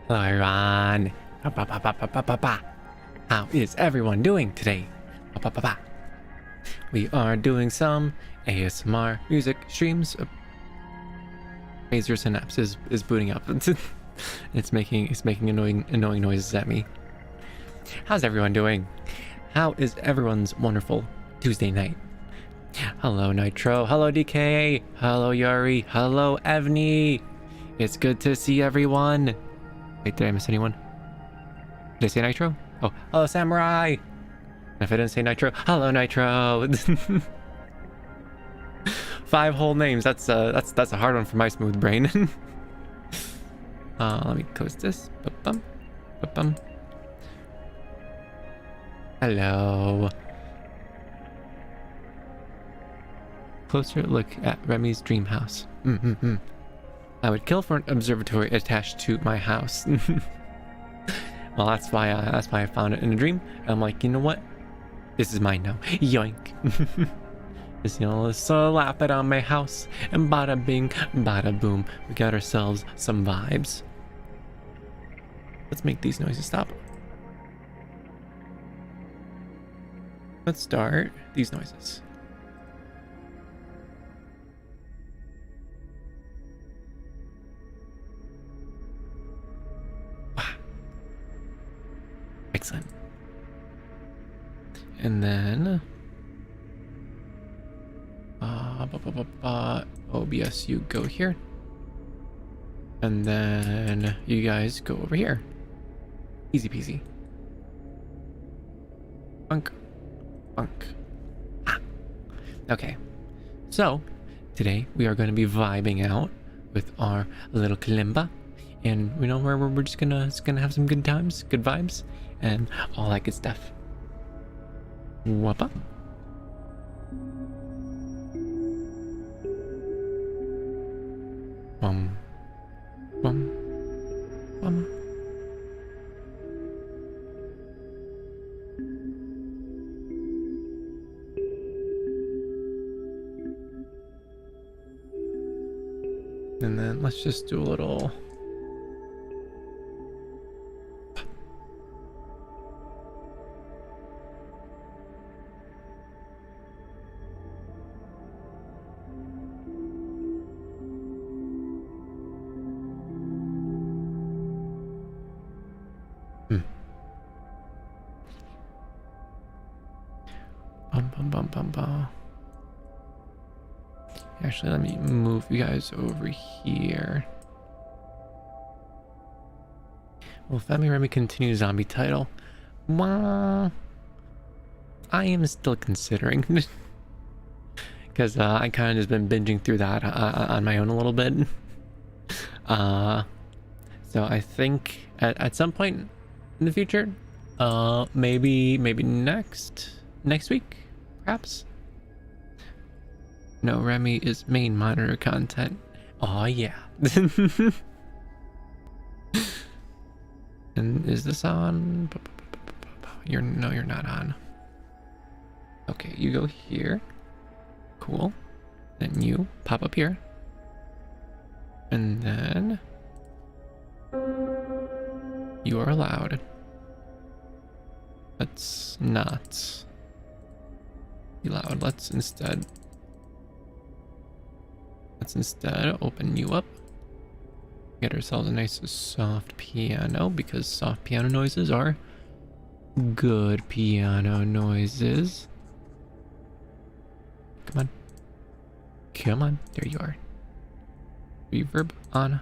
Hello everyone. How is everyone doing today? We are doing some ASMR music streams. Razer Synapse is booting up. it's making annoying noises at me. How's everyone doing? How is everyone's wonderful Tuesday night? Hello Nitro, hello DK, hello Yuri, hello Evney. It's good to see everyone. Wait, did I miss anyone? Did I say Nitro? Oh, hello Samurai. If I didn't say Nitro, hello Nitro. 5 whole names. That's a hard one for my smooth brain. Let me close this. Ba-bum, ba-bum. Hello. Closer look at Remi's dream house. I would kill for an observatory attached to my house. Well, that's why I found it in a dream. I'm like, you know what? This is mine now. Yoink. Just, let's slap it on my house. And bada bing, bada boom. We got ourselves some vibes. Let's make these noises stop. Let's start these noises. Excellent. And then OBS, you go here. And then you guys go over here. Easy peasy. Bunk. Bunk. Ah. Okay. So today we are going to be vibing out with our little kalimba. And we're just gonna have some good times, good vibes, and all that good stuff. Whoppa. Bum. Bum. Bum. And then let's just do a little. Actually, let me move you guys over here. Will Family Remi continue zombie title? Well, I am still considering. Because I kind of just been binging through that on my own a little bit. So I think at some point in the future, maybe next week, perhaps. No, Remi is main monitor content. Oh yeah. And is this on? You're not on. Okay, you go here. Cool. Then you pop up here. And then you are allowed. Let's not be loud. Let's instead open you up. Get ourselves a nice soft piano, because soft piano noises are good piano noises. Come on. Come on. There you are. Reverb on.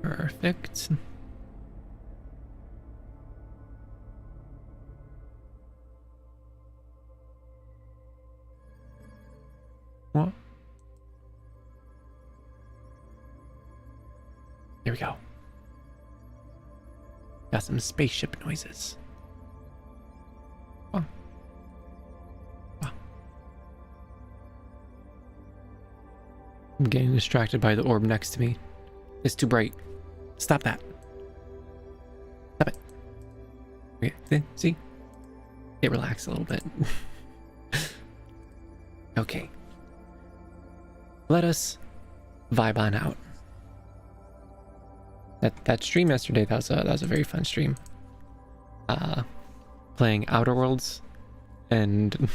Perfect. What? There we go. Got some spaceship noises. Oh. Wow. I'm getting distracted by the orb next to me. It's too bright. Stop that. Stop it. Okay, see? It relaxed a little bit. Okay. let us vibe on out. That stream yesterday, that was a very fun stream. Playing Outer Worlds and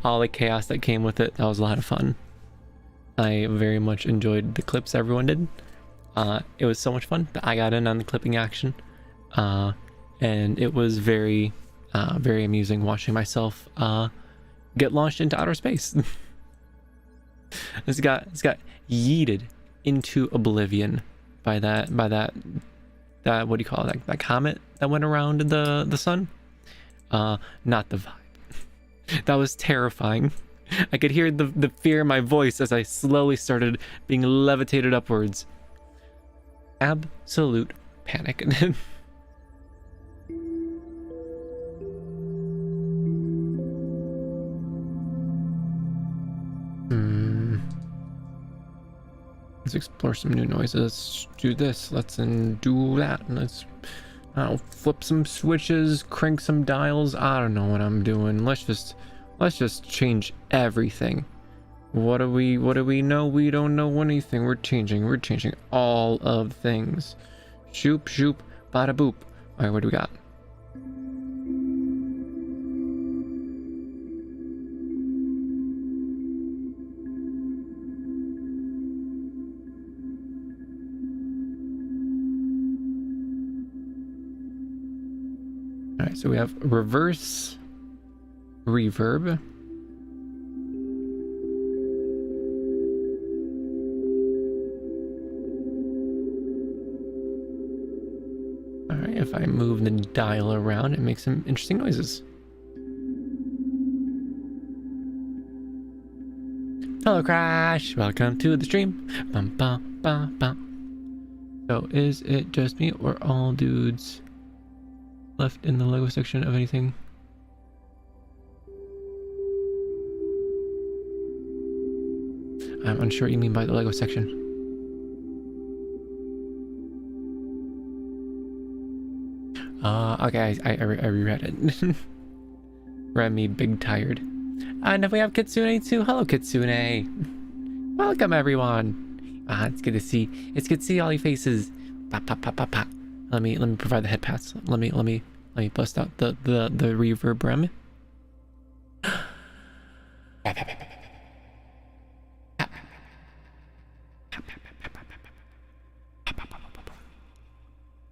all the chaos that came with it. That was a lot of fun. I very much enjoyed the clips everyone did. It was so much fun that I got in on the clipping action. And it was very amusing watching myself get launched into outer space. It's got yeeted into oblivion by that what do you call it, that comet that went around the sun. Not the vibe. That was terrifying. I could hear the fear in my voice as I slowly started being levitated upwards. Absolute panic. Let's explore some new noises. Let's do this. Let's do that. And let's flip some switches, crank some dials. I don't know what I'm doing. Let's just change everything. What do we know? We don't know anything. We're changing all of things. Shoop shoop bada boop. All right, what do we got? All right, so we have reverse reverb. All right, if I move the dial around, it makes some interesting noises. Hello, Crash. Welcome to the stream. Bum, bum, bum, bum. So, is it just me or all dudes left in the Lego section of anything? I'm unsure what you mean by the Lego section. Okay, I reread it. Remi, big tired. And if we have Kitsune too. Hello, Kitsune. Welcome, everyone. It's good to see all your faces. Pop, pop, pop, pop, pop. Let me provide the head pats. Let me bust out the reverb, Rem.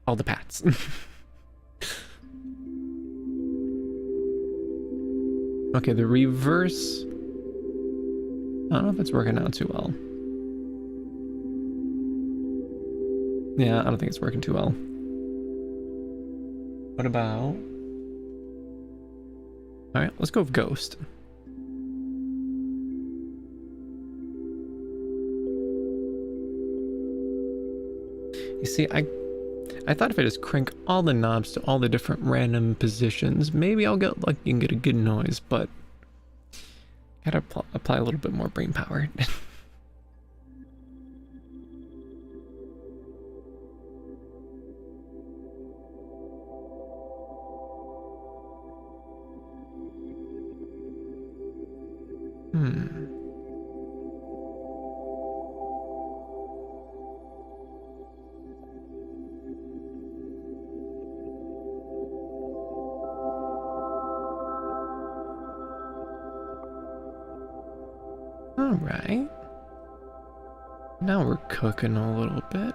All the pats. Okay, the reverse. I don't know if it's working out too well. Yeah, I don't think it's working too well. What about... Alright, let's go with Ghost. You see, I thought if I just crank all the knobs to all the different random positions, maybe I'll get lucky and get a good noise, but gotta apply a little bit more brain power. Alright. Now we're cooking a little bit.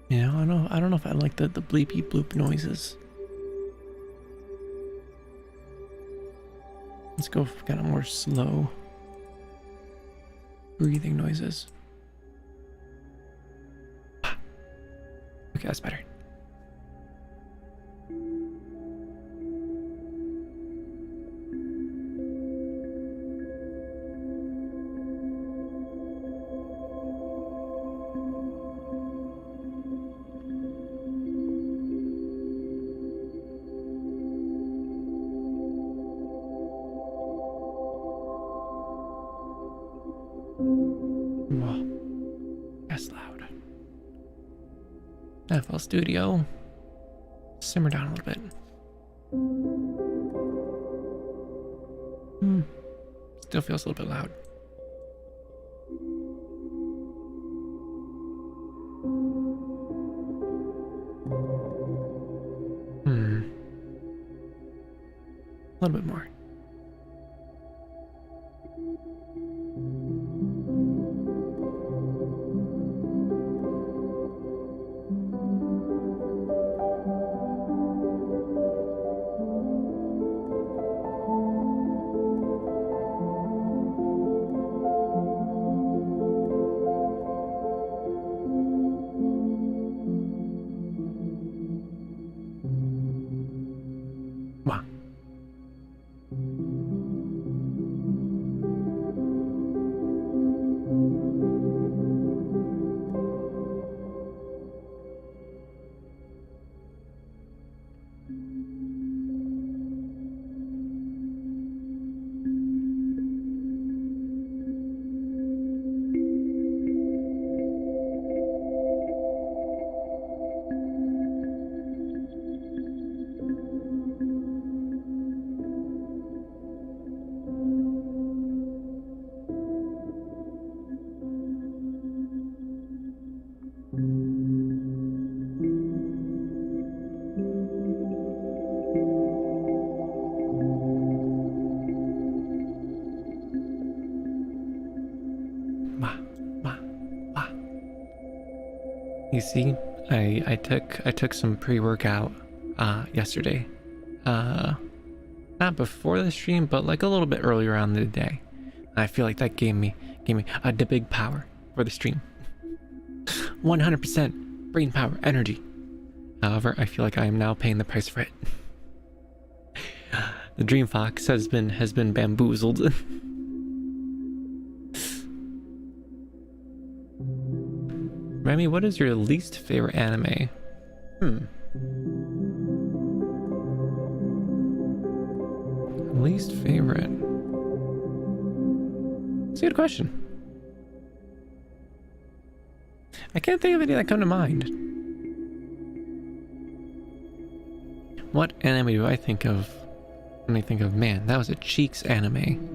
Yeah, I don't know if I like the bleepy bloop noises. Let's go for kind of more slow breathing noises. Okay, that's better. Whoa, that's loud. FL Studio, simmer down a little bit. Still feels a little bit loud. A little bit more. Wow. You see, I took some pre-workout yesterday. Not before the stream, but like a little bit earlier on in the day. I feel like that gave me the big power for the stream. 100% brain power, energy. However, I feel like I am now paying the price for it. The Dreamfox has been bamboozled. Remi, what is your least favorite anime? Least favorite? That's a good question. I can't think of any that come to mind. What anime do I think of when I think of, man, that was a Cheeks anime.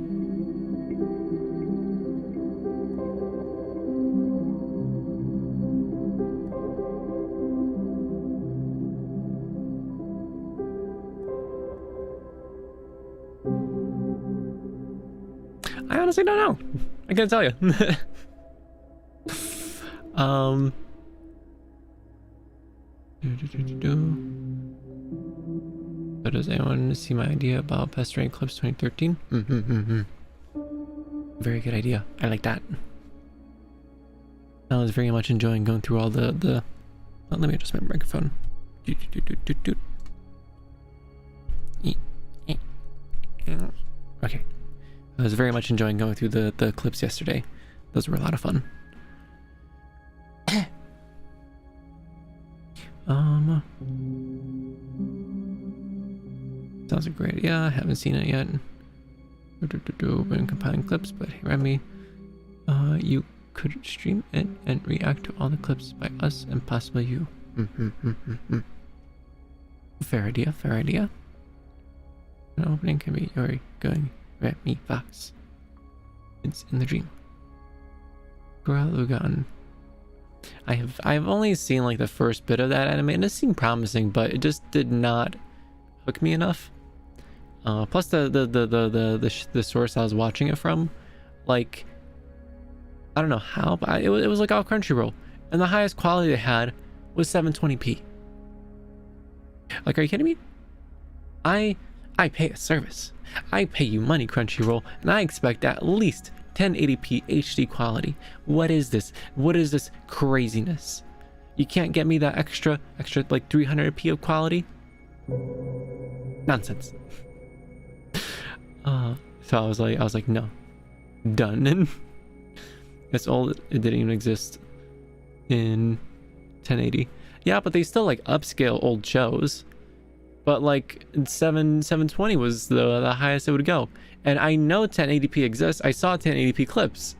I honestly don't know. I can't tell you. But does anyone see my idea about best ranked clips 2013? Very good idea. I like that. I was very much enjoying going through all the oh, let me adjust my microphone. Okay. I was very much enjoying going through the clips yesterday. Those were a lot of fun. Sounds like a great idea. I haven't seen it yet. Been compiling clips, but hey Remi, you could stream it and react to all the clips by us and possibly you. Fair idea, fair idea. An opening can be your going Remi Fox. It's in the dream. Guralugan. I've only seen like the first bit of that anime and it seemed promising, but it just did not hook me enough. Plus the source I was watching it from, like, I don't know how, but it was like all Crunchyroll, and the highest quality they had was 720p. Like, are you kidding me? I pay a service. I pay you money, Crunchyroll, and I expect at least 1080p HD quality. What is this? What is this craziness? You can't get me that extra like 300p of quality? Nonsense. So I was like, no, done. And it's old. It didn't even exist in 1080. Yeah, but they still like upscale old shows. But like 720 was the highest it would go. And I know 1080p exists. I saw 1080p clips,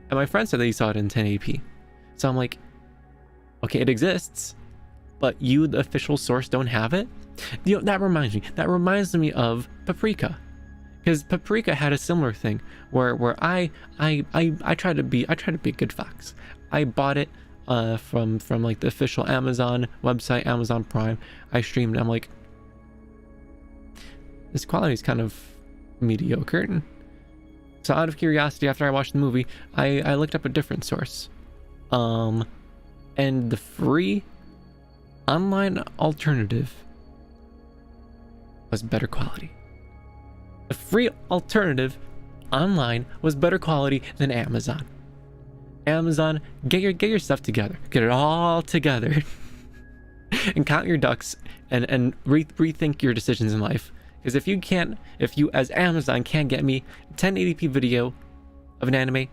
and my friend said that he saw it in 1080p. So I'm like, okay, it exists, but you, the official source, don't have it. You know, that reminds me of Paprika, because Paprika had a similar thing where I try to be a good fox. I bought it from like the official Amazon website, Amazon Prime. I streamed. I'm like, this quality is kind of mediocre. So out of curiosity, after I watched the movie, I looked up a different source, and the free online alternative was better quality. The free alternative online was better quality than Amazon. Amazon, get your stuff together. Get it all together. And count your ducks and rethink your decisions in life. Because if you as Amazon can't get me 1080p video of an anime,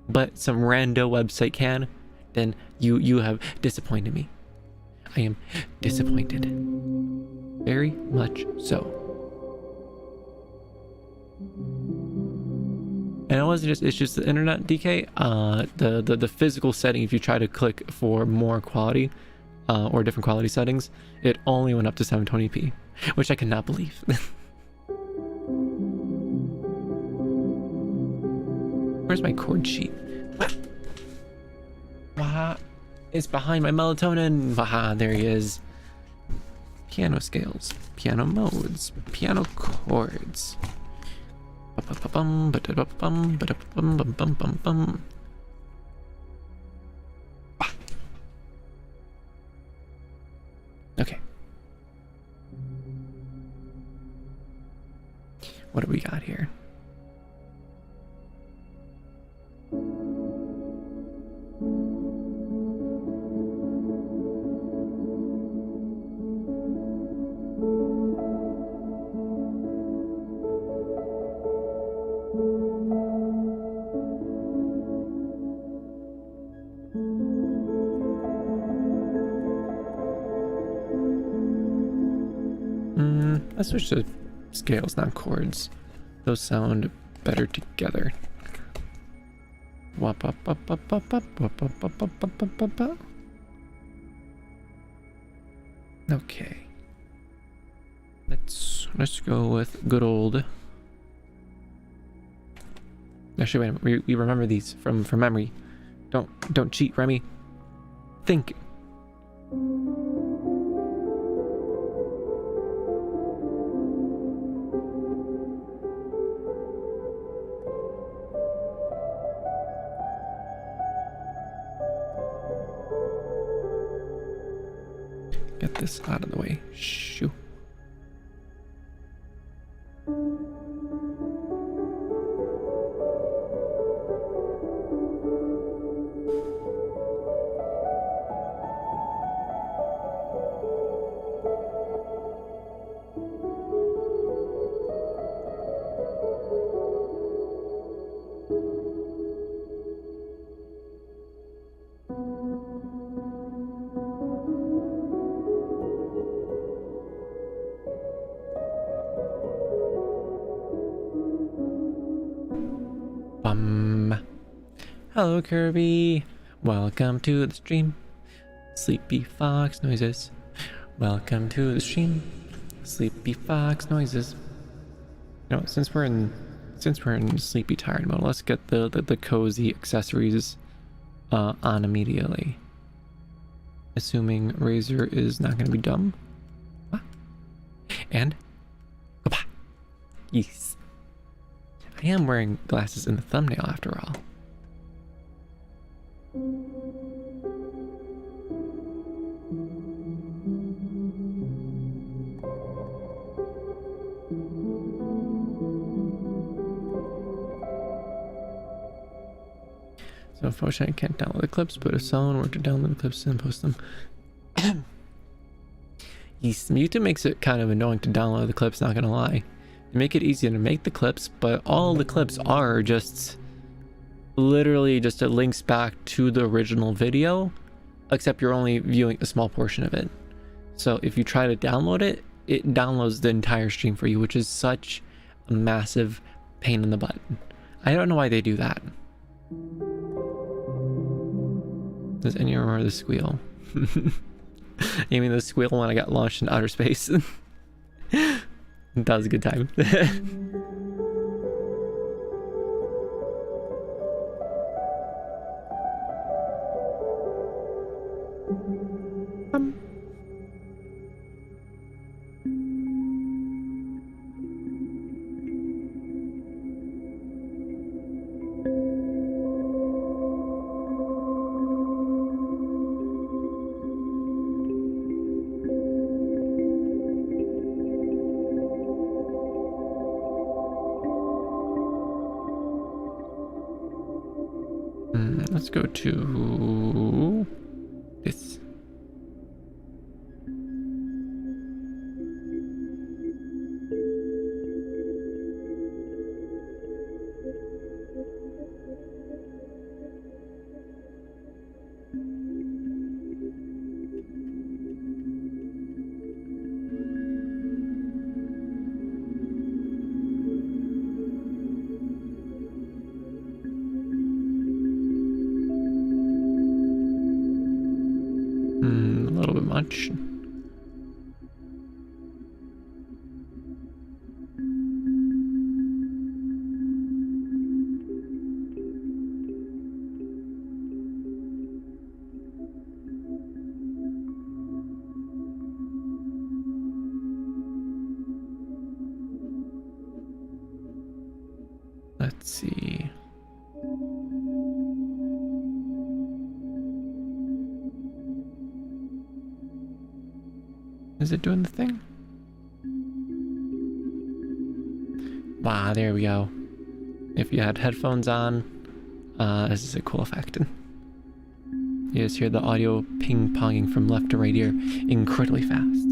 but some rando website can, then you have disappointed me. I am disappointed. Very much so. And it wasn't just, it's just the internet, DK. The physical setting, if you try to click for more quality or different quality settings, it only went up to 720p, which I cannot believe. Where's my chord sheet? It's behind my melatonin. There he is. Piano scales, piano modes, piano chords. Okay. What do we got here? Let's switch to scales, not chords. Those sound better together. Okay. Let's go with good old. Actually, wait a minute. We remember these from memory. Don't cheat, Remi. Think. Get this out of the way. Shoo. Hello, Kirby. Welcome to the stream. Sleepy fox noises. Welcome to the stream. Sleepy fox noises. You know, since we're in sleepy tired mode, let's get the cozy accessories on immediately. Assuming Razor is not going to be dumb. And yes, I am wearing glasses in the thumbnail after all. So unfortunately I can't download the clips, but if someone were to download the clips and post them. Yes, YouTube makes it kind of annoying to download the clips, not gonna lie. They make it easier to make the clips, but all the clips are just literally just links back to the original video, except you're only viewing a small portion of it. So if you try to download it, it downloads the entire stream for you, which is such a massive pain in the butt. I don't know why they do that. Does anyone remember the squeal? You mean the squeal when I got launched in outer space? That was a good time. Let's go to this. A little bit much. Let's see. Is it doing the thing? Wow, there we go. If you had headphones on, this is a cool effect. You just hear the audio ping-ponging from left to right here incredibly fast.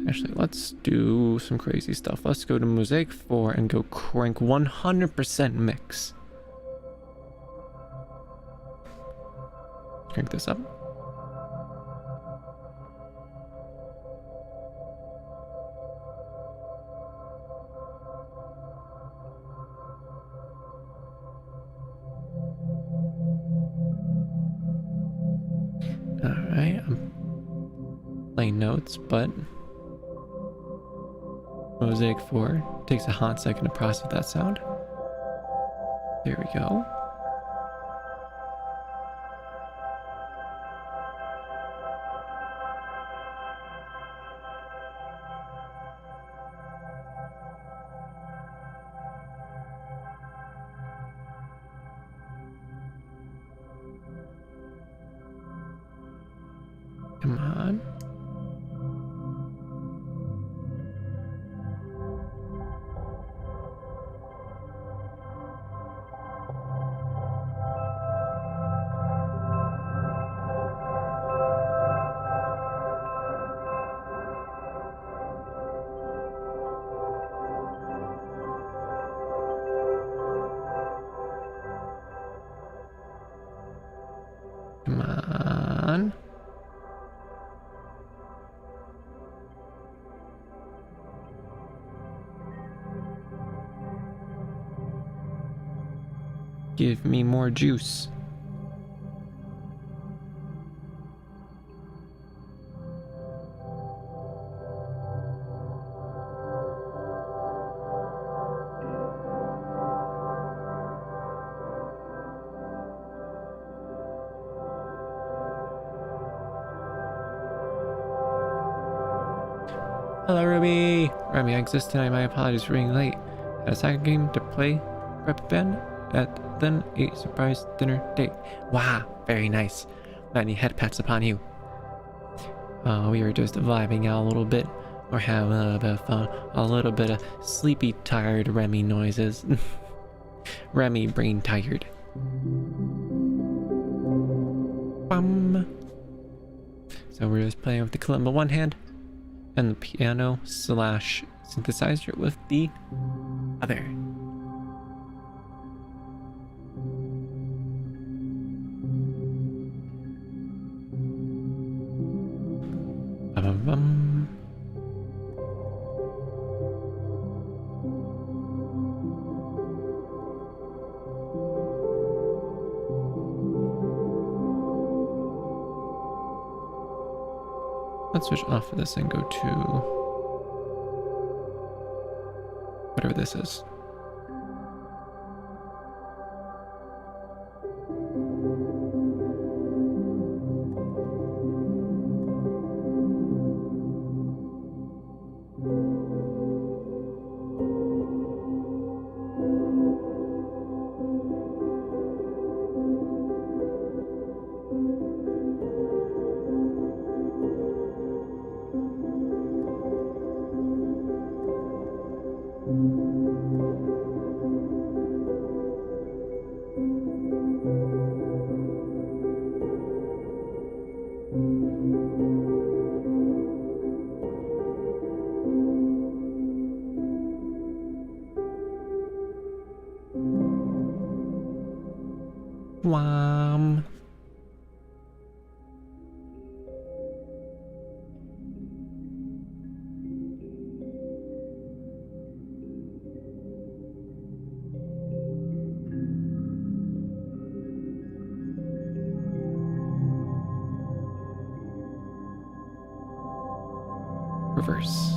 Actually, let's do some crazy stuff. Let's go to Mosaic 4 and go crank 100% mix. Crank this up. Alright, I'm playing notes, but Mosaic 4 takes a hot second to process that sound. There we go. Come on. Come on. Give me more juice. Hello, Remi. Remi, I exist tonight. My apologies for being late. Had a second game to play prep band at then a surprise dinner date. Wow, very nice. Many head pats upon you. We were just vibing out a little bit. Or having a little bit of fun. A little bit of sleepy, tired Remi noises. Remi brain tired. Bum. So we're just playing with the kalimba one hand and the piano / synthesizer with the other. Bum. Let's switch off of this and go to whatever this is. Wham. Reverse.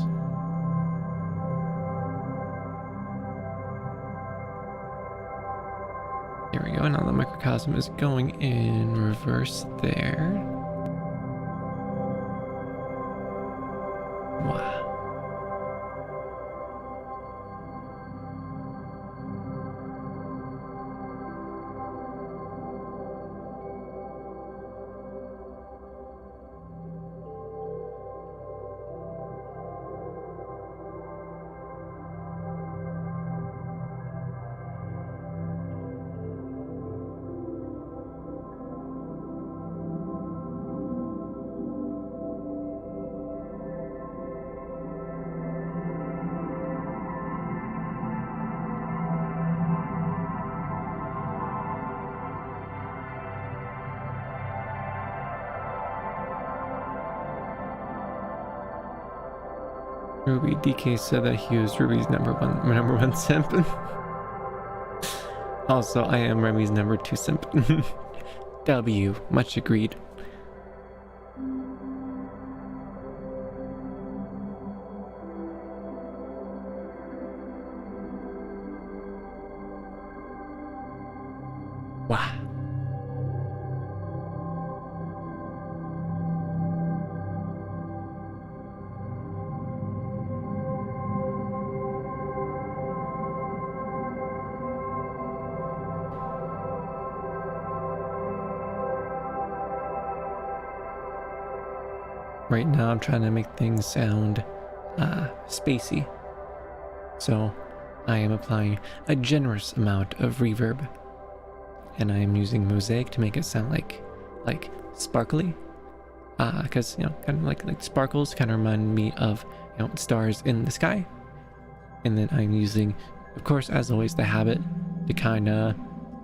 Here we go. Now the microcosm is going in reverse there. Wow. Ruby DK said that he was Ruby's number one simp. Also, I am Remi's number 2 simp. W, much agreed. Wow. Right now I'm trying to make things sound spacey. So I am applying a generous amount of reverb. And I am using Mosaic to make it sound like sparkly. Because kind of like sparkles kind of remind me of stars in the sky. And then I'm using, of course, as always, the habit to kind of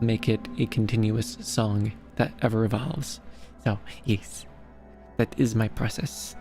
make it a continuous song that ever evolves. So yes. That is my process.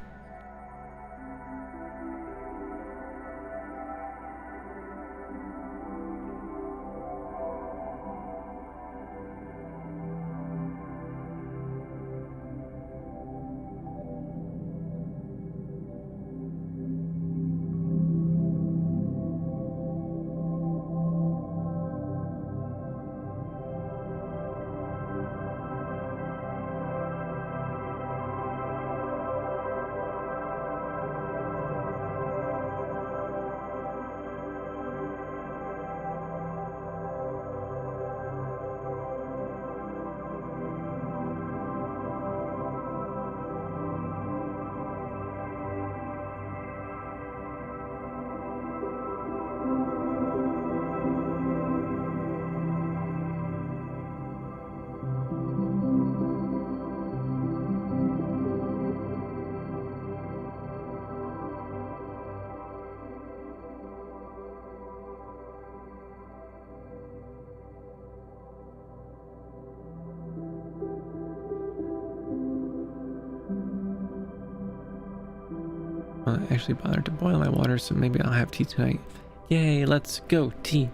Well, I actually bothered to boil my water, so maybe I'll have tea tonight. Yay, let's go, tea.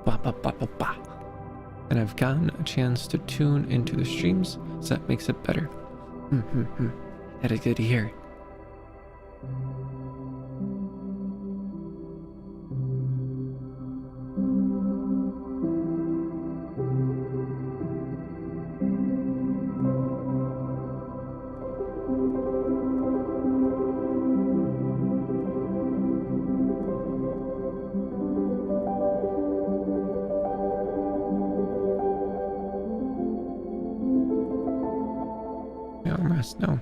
Ba ba ba ba ba. And I've gotten a chance to tune into the streams, so that makes it better. That is good to hear. Armrest, no.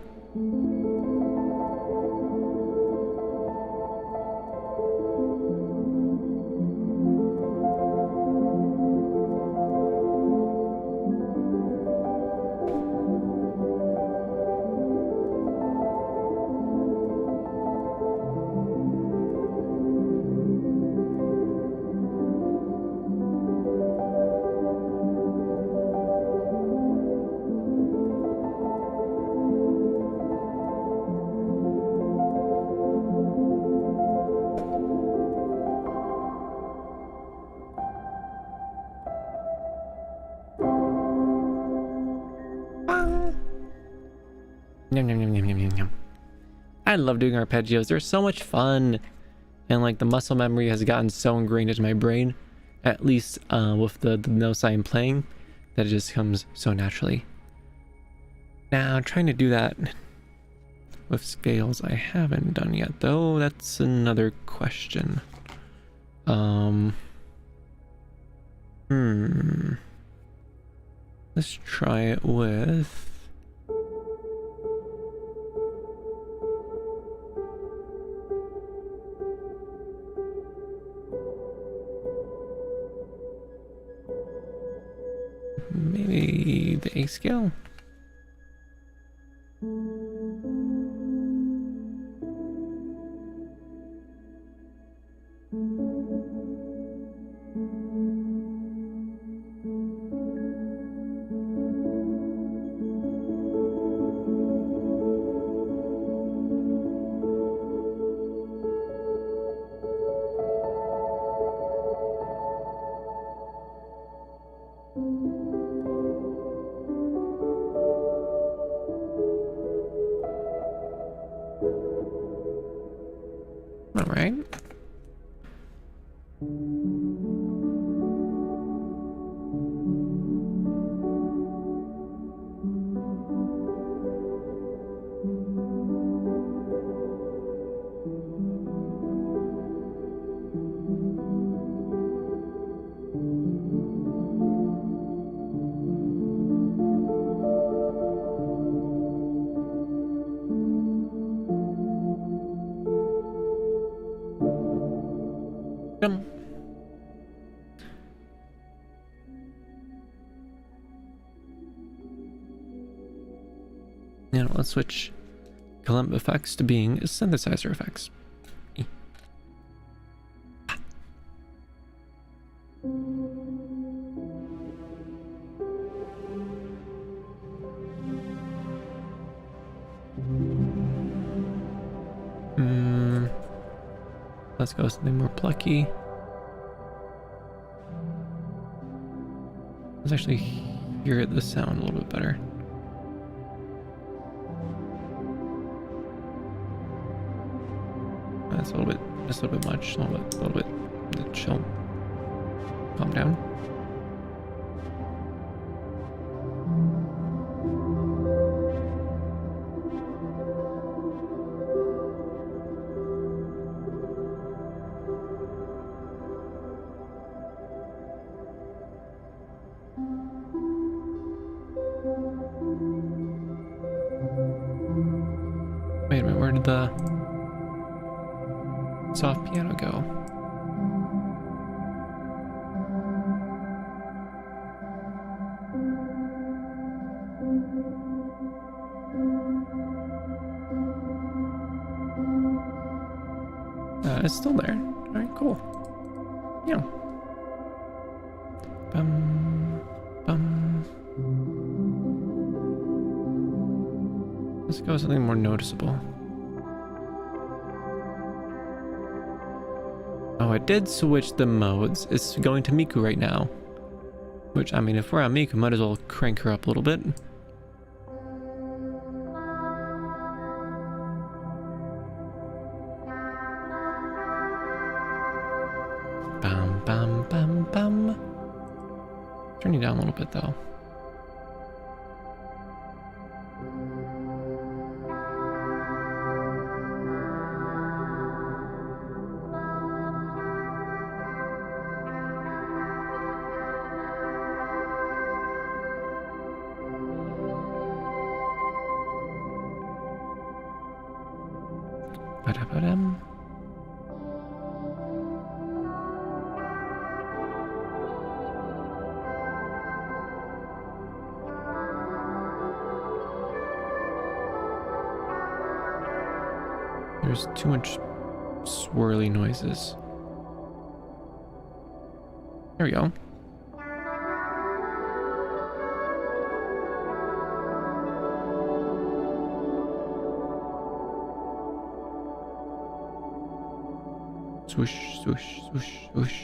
Yum, yum, yum, yum, yum, yum, yum. I love doing arpeggios. They're so much fun. And like the muscle memory has gotten so ingrained into my brain, at least with the notes I'm playing, that it just comes so naturally. Now, trying to do that with scales I haven't done yet, though. That's another question. Let's try it with... maybe the A scale? All right. Now let's switch Kalimba effects to being synthesizer effects. Let's go with something more plucky. Let's actually hear the sound a little bit better. That's a little bit, just a little bit much, a little bit, chill. Calm down. Wait a minute, where did the soft piano go? It's still there. All right, cool. Yeah. Bum, bum. Let's go with something more noticeable. it did switch the modes. It's going to Miku right now. Which, I mean, if we're on Miku, might as well crank her up a little bit. Bam, bam, bam, bam. Turning down a little bit, though. Ba-da-ba-dum. There's too much swirly noises. There we go. Swoosh, swoosh, swoosh, swoosh.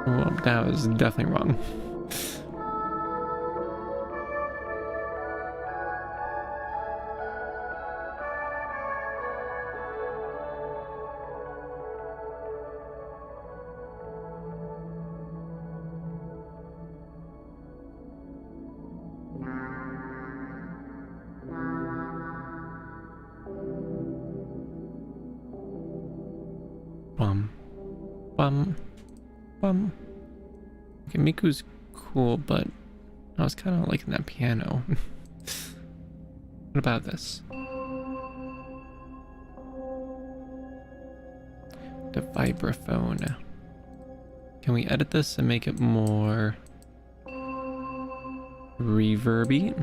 Well, that was definitely wrong. Bum, bum, bum. Okay, Miku's cool, but I was kind of liking that piano. What about this? The vibraphone. Can we edit this and make it more reverby?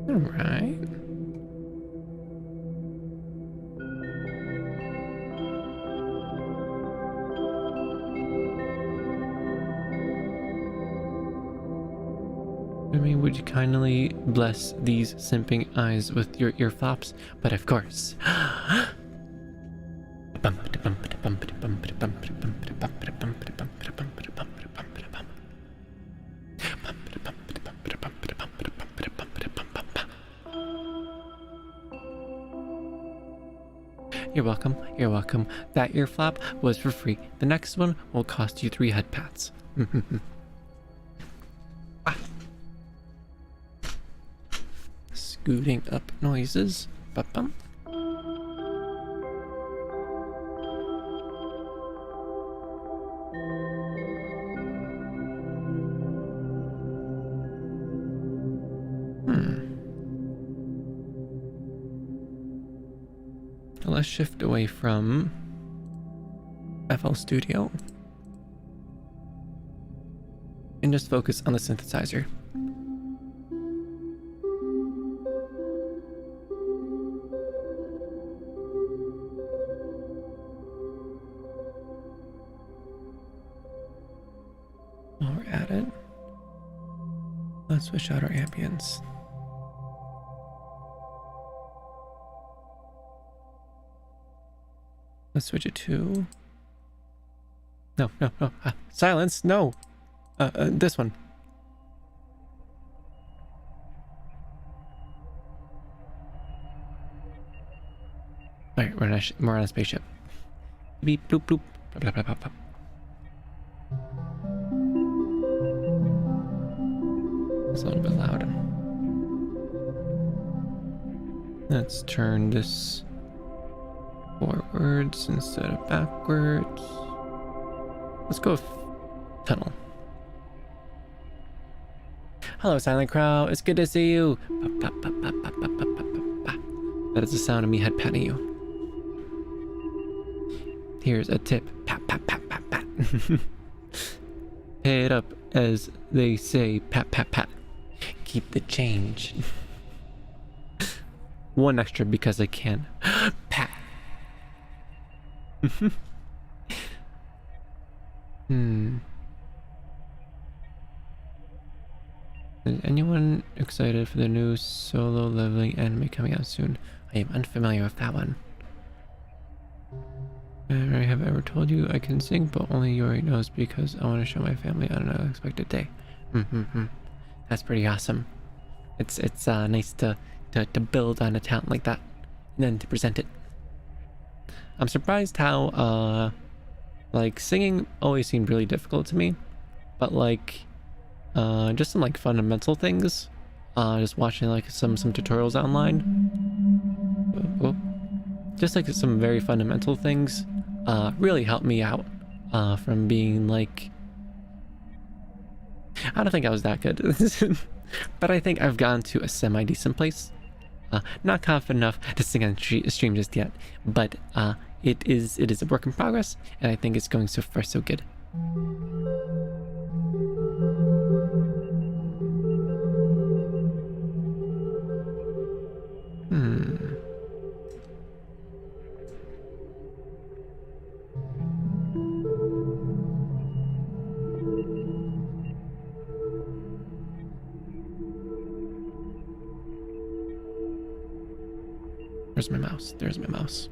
Alright. Remi, would you kindly bless these simping eyes with your ear flops? But of course. You're welcome, you're welcome. That ear flap was for free. The next one will cost you 3 head pats. Ah. Scooting up noises. Ba-bum. Let's shift away from FL Studio and just focus on the synthesizer. While we're at it, let's switch out our ambience. Let's switch it to... No. Silence, no! This one. Alright, we're on a spaceship. Beep, bloop, bloop. Blah, blah, blah, blah, blah. It's a little bit loud. Let's turn this forwards instead of backwards. Let's go with tunnel. Hello, Silent Crow. It's good to see you. That is the sound of me head patting you. Here's a tip. Pat, pat, pat, pat, pat. Pay it up, as they say. Pat, pat, pat. Keep the change. one extra because I can. Pat. Is anyone excited for the new solo leveling anime coming out soon? I am unfamiliar with that one. I have ever told you I can sing, but only Yori knows because I want to show my family on an unexpected day. That's pretty awesome. It's nice to build on a talent like that and then to present it. I'm surprised how like singing always seemed really difficult to me, but like just some like fundamental things, just watching like some tutorials online, just like some very fundamental things really helped me out from being like, I don't think I was that good. But I think I've gotten to a semi-decent place. Not confident enough to sing on stream just yet, but it is a work in progress, and I think it's going so far so good. Where's my mouse? There's my mouse.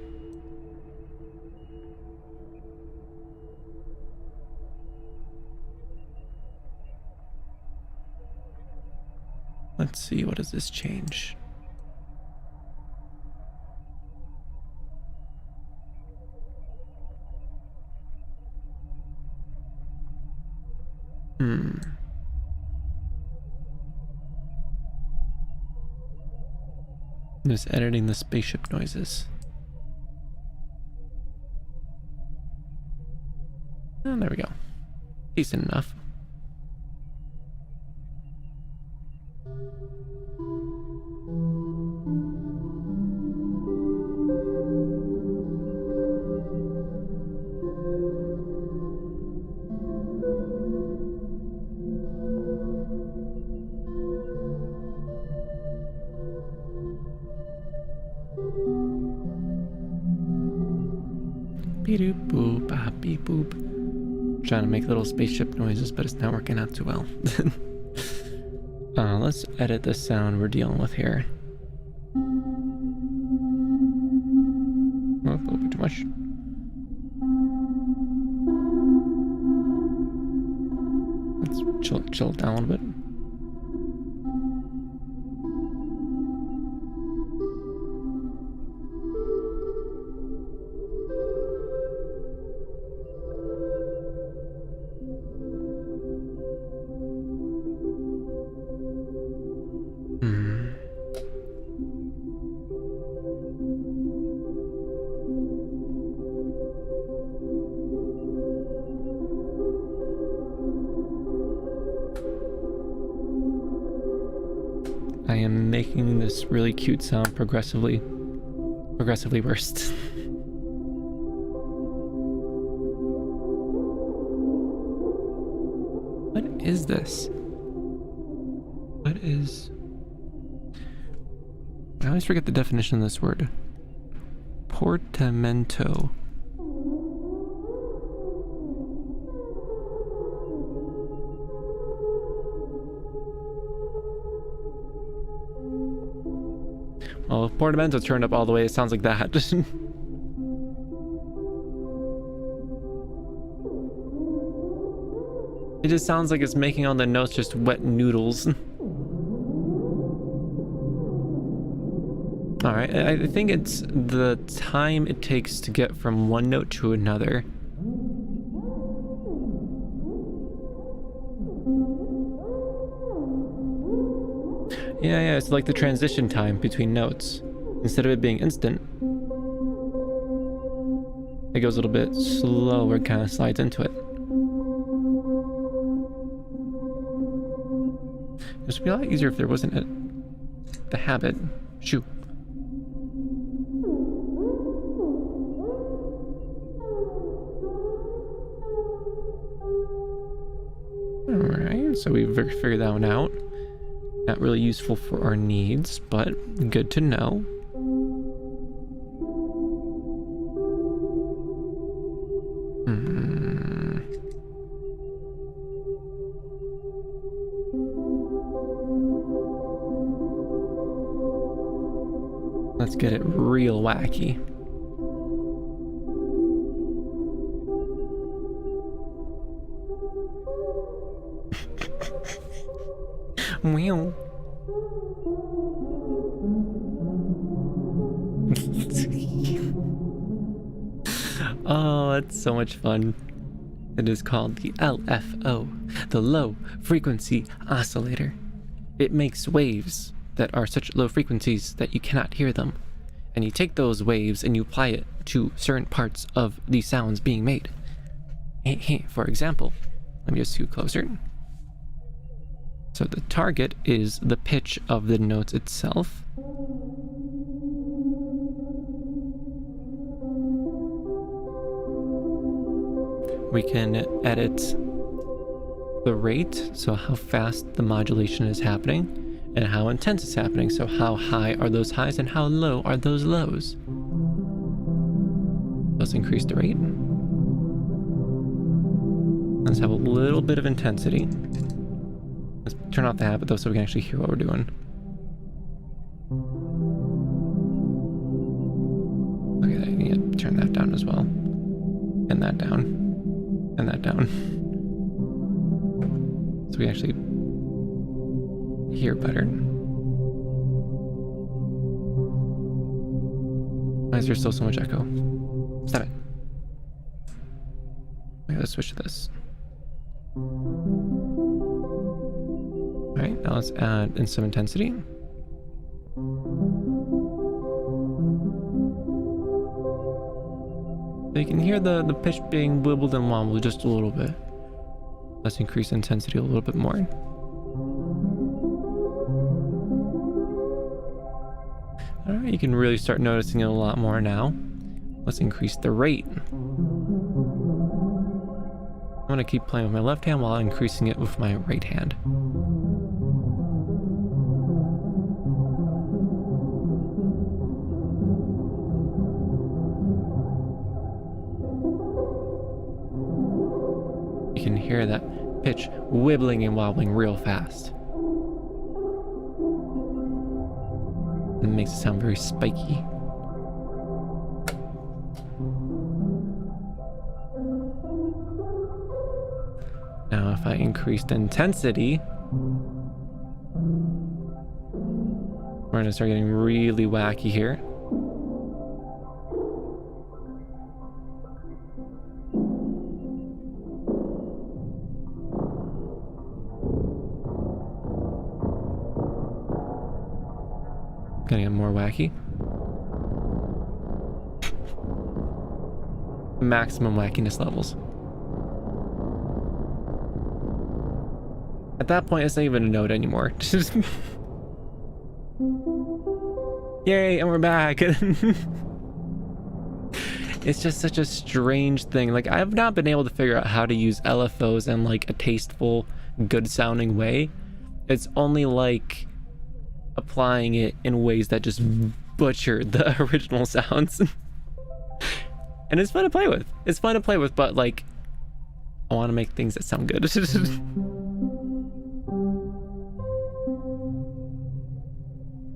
Let's see, what does this change? Just editing the spaceship noises. Oh, there we go. Decent enough. Beep boop, bop, beep boop. Trying to make little spaceship noises, but it's not working out too well. Let's edit the sound we're dealing with here. Oh, a little bit too much. Let's chill it down a little bit. I am making this really cute sound progressively worse. What is this? What is... I always forget the definition of this word. Portamento. Well, if portamento turned up all the way, it sounds like that. It just sounds like it's making all the notes just wet noodles. Alright, I think it's the time it takes to get from one note to another. Yeah, it's like the transition time between notes. Instead of it being instant, it goes a little bit slower, kind of slides into it. This would be a lot easier if there wasn't the habit. Shoo. Alright, so we've figured that one out. Not really useful for our needs, but good to know. Hmm. Let's get it real wacky. Meow. Oh, that's so much fun. It is called the LFO, the Low Frequency Oscillator. It makes waves that are such low frequencies that you cannot hear them. And you take those waves and you apply it to certain parts of the sounds being made. For example, let me just scoot closer. So the target is the pitch of the notes itself. We can edit the rate, so how fast the modulation is happening, and how intense it's happening, so how high are those highs and how low are those lows. Let's increase the rate. Let's have a little bit of intensity. Let's turn off the habit though so we can actually hear what we're doing. Okay, I need to turn that down as well. And that down. And that down. So we actually hear better. Why is there still so much echo? Stop it. Okay, let's switch to this. Alright, now let's add in some intensity. So you can hear the pitch being wibbled and wobbled just a little bit. Let's increase intensity a little bit more. Alright, you can really start noticing it a lot more now. Let's increase the rate. I'm going to keep playing with my left hand while increasing it with my right hand. You can hear that pitch wibbling and wobbling real fast. It makes it sound very spiky. Now if I increase the intensity, we're gonna start getting really wacky here. Gonna get more wacky. Maximum wackiness levels. At that point, it's not even a note anymore. Yay, and we're back. It's just such a strange thing. Like, I've not been able to figure out how to use LFOs in like a tasteful, good sounding way. It's only like applying it in ways that just butcher the original sounds. And it's fun to play with. It's fun to play with, but like, I want to make things that sound good.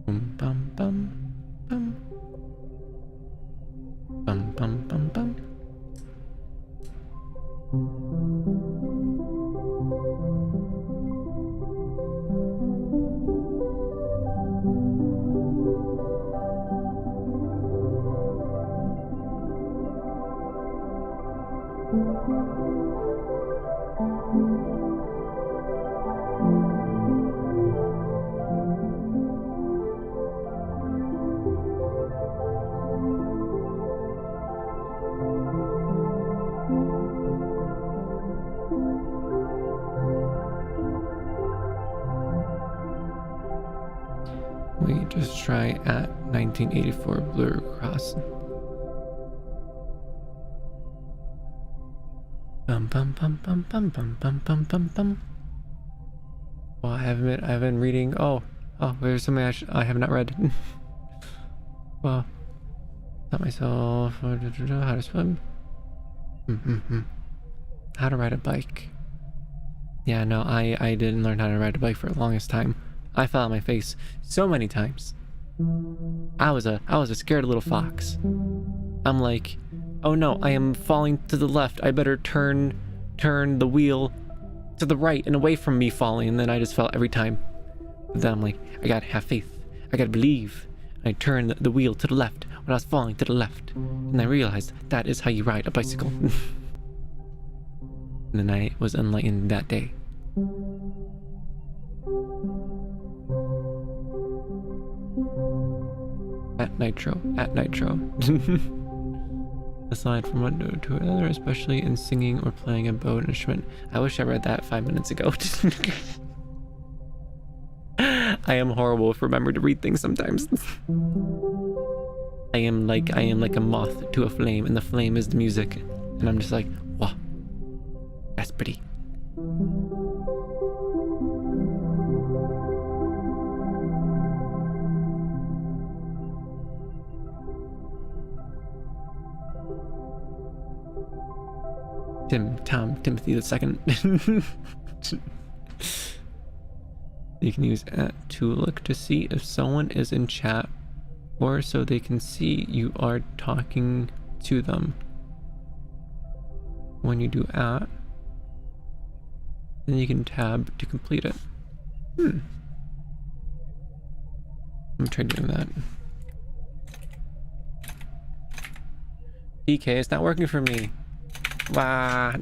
Bum, bum, bum. Bum, bum, bum, bum. We just try at 1984 Blue Cross. Bum bum bum bum bum bum bum bum bum bum. Well, I've been reading. Oh, there's something I have not read. Well, taught myself how to swim. How to ride a bike. Yeah, no, I didn't learn how to ride a bike for the longest time. I fell on my face so many times. I was a scared little fox. I'm like, oh no, I am falling to the left. I better turn the wheel to the right and away from me falling. And then I just fell every time. But then I'm like, I gotta have faith. I gotta believe. And I turned the wheel to the left when I was falling to the left. And I realized that is how you ride a bicycle. And then I was enlightened that day. At Nitro. Aside from one to another, especially in singing or playing a bow instrument. I wish I read that 5 minutes ago. I am horrible if remember to read things sometimes. I am like a moth to a flame, and the flame is the music. And I'm just like, wow, that's pretty. Timothy the second. You can use to look to see if someone is in chat, or so they can see you are talking to them. When you do then you can tab to complete it. I'm gonna try doing that. DK, it's not working for me. Wow.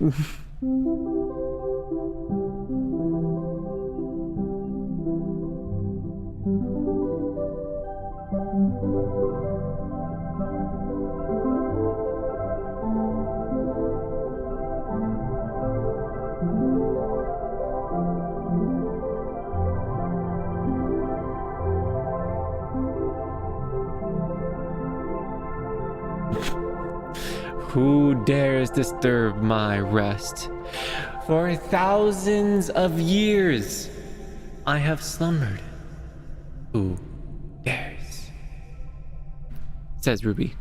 Who dares disturb my rest? For thousands of years I have slumbered. Who dares? Says Ruby.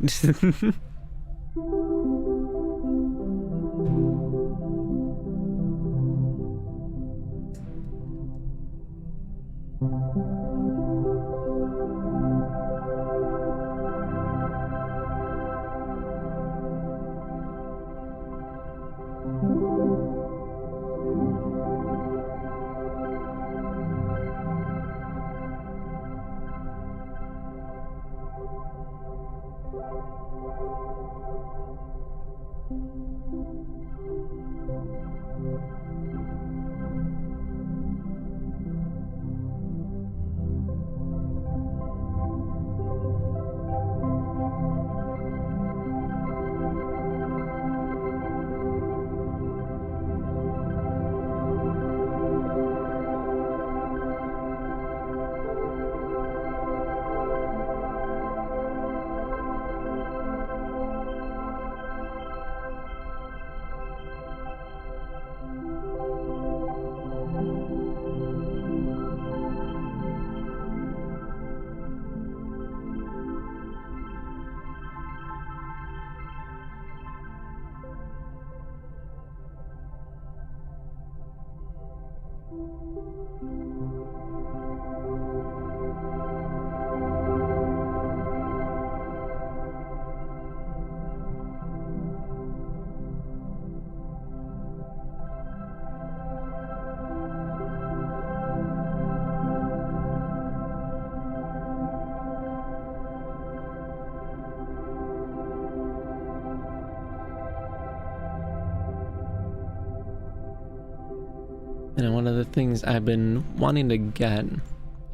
And one of the things I've been wanting to get,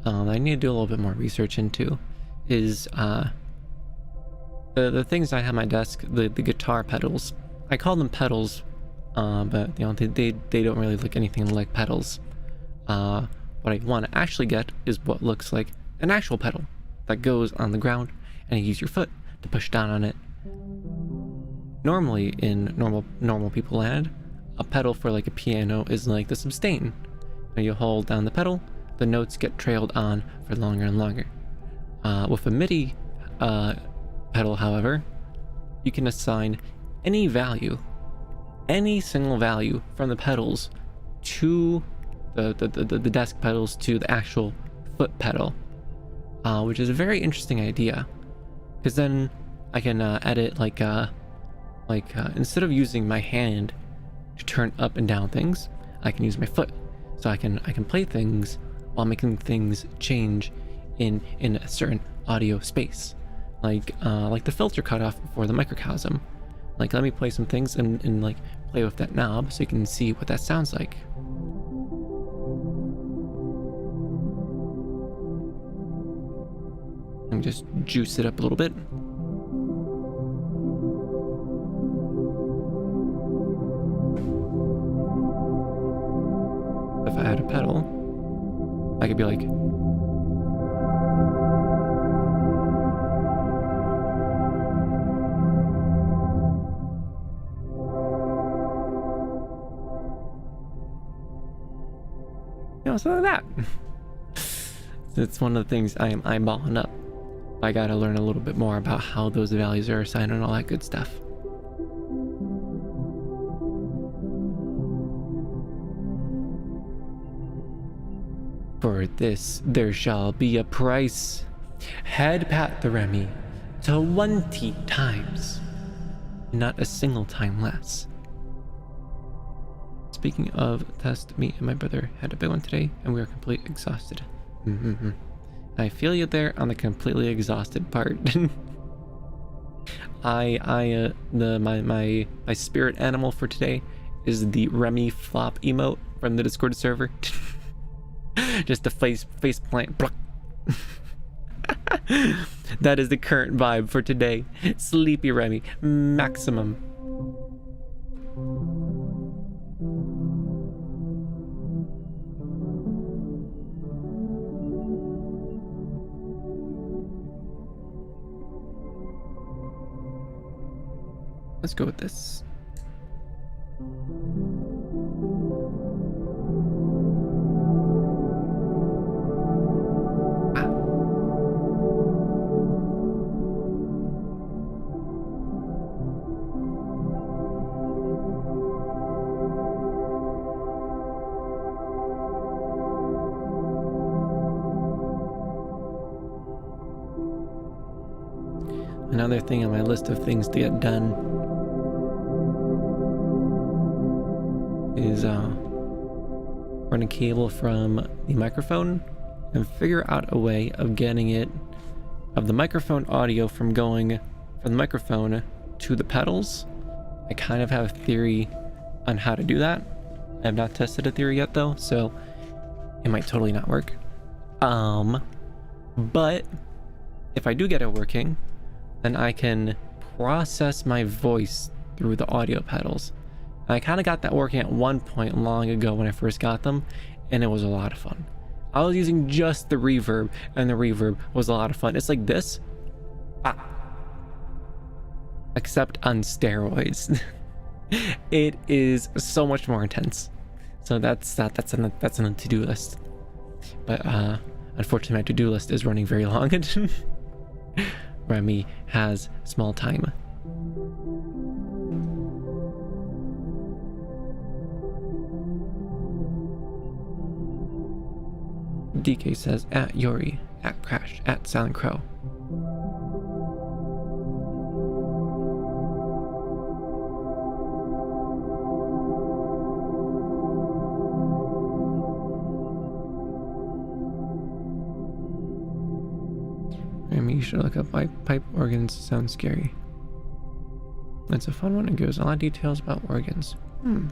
I need to do a little bit more research into, is the things I have on my desk, the guitar pedals. I call them pedals, but you know they don't really look anything like pedals. What I want to actually get is what looks like an actual pedal that goes on the ground, and you use your foot to push down on it. Normally, in normal people land, a pedal for like a piano is like the sustain. Now you hold down the pedal, the notes get trailed on for longer and longer. With a MIDI pedal, however, you can assign any value any single value from the pedals to the desk pedals to the actual foot pedal, which is a very interesting idea, because then I can edit like instead of using my hand to turn up and down things, I can use my foot, so I can play things while making things change in a certain audio space, like the filter cutoff for the microcosm. Like, let me play some things and like play with that knob so you can see what that sounds like. And just juice it up a little bit. If I had a pedal, I could be like, something like that. It's one of the things I am eyeballing up. I gotta learn a little bit more about how those values are assigned and all that good stuff. For this there shall be a price. Head pat the Remi 20 times, not a single time less. Speaking of test, me and my brother had a big one today, and we are completely exhausted. I feel you there on the completely exhausted part. My spirit animal for today is the Remi flop emote from the Discord server. Just the face plant. That is the current vibe for today. Sleepy Remi, maximum. Let's go with this. Another thing on my list of things to get done is run a cable from the microphone and figure out a way of getting the microphone audio from going from the microphone to the pedals. I kind of have a theory on how to do that. I have not tested a theory yet though, so it might totally not work. But if I do get it working, then I can process my voice through the audio pedals. I kind of got that working at one point long ago when I first got them, and it was a lot of fun. I was using just the reverb, and the reverb was a lot of fun. It's like this, except on steroids. It is so much more intense. So that's on the to-do list. But unfortunately, my to-do list is running very long. Remi has small time. DK says at Yori, at Crash, at Silent Crow. Remi, you should look up why pipe organs sound scary. It's a fun one and gives a lot of details about organs. You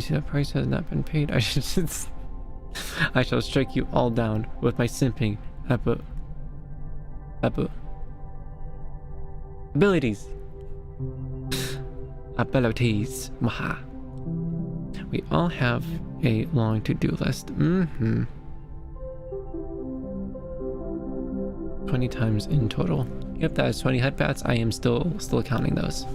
see that price has not been paid? I shall strike you all down with my simping abilities. Maha. We all have a long to-do list. 20 times in total. Yep, that is 20 headbats. I am still counting those.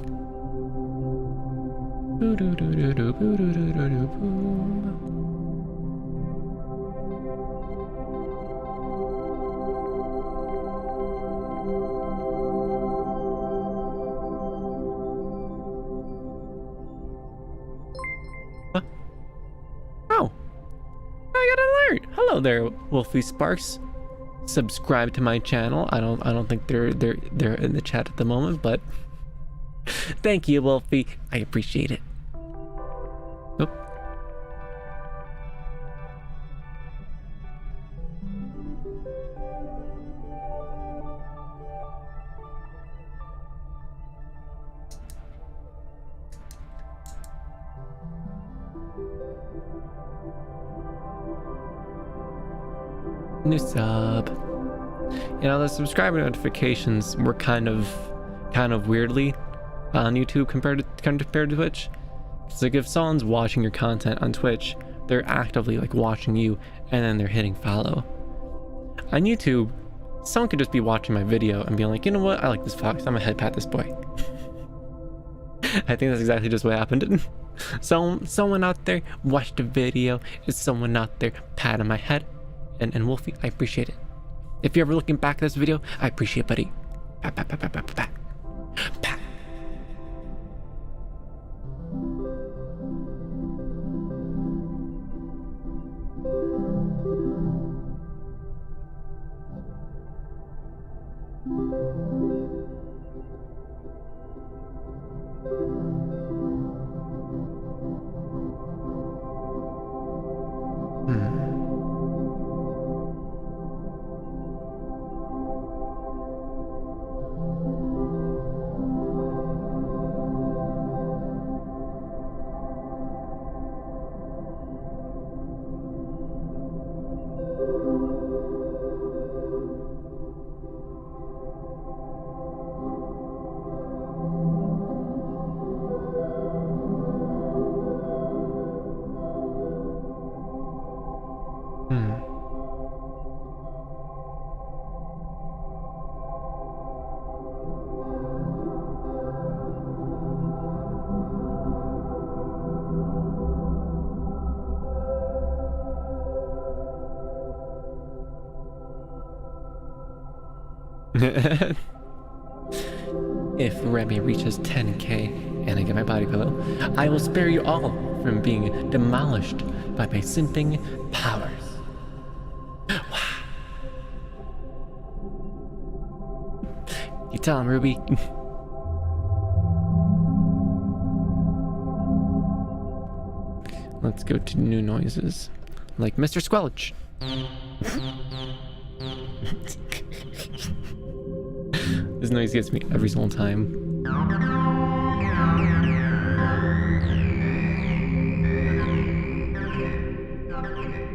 hello there, Wolfie Sparks. Subscribe to my channel. I don't think they're in the chat at the moment, but thank you, Wolfie. I appreciate it. Oop. New sub. You know, the subscriber notifications were kind of weirdly on YouTube compared to Twitch. It's like if someone's watching your content on Twitch, they're actively like watching you and then they're hitting follow. On YouTube, someone could just be watching my video and be like, you know what, I like this fox, I'm gonna head pat this boy. I think that's exactly just what happened. Someone out there watched the video, is someone out there patting my head. And Wolfie, I appreciate it. If you're ever looking back at this video, I appreciate it, buddy. Pat, pat, pat, pat, pat, pat, pat. If Remi reaches 10k and I get my body pillow, I will spare you all from being demolished by my simping powers. You tell him, Ruby. Let's go to new noises, like Mr. Squelch. This noise gets me every single time.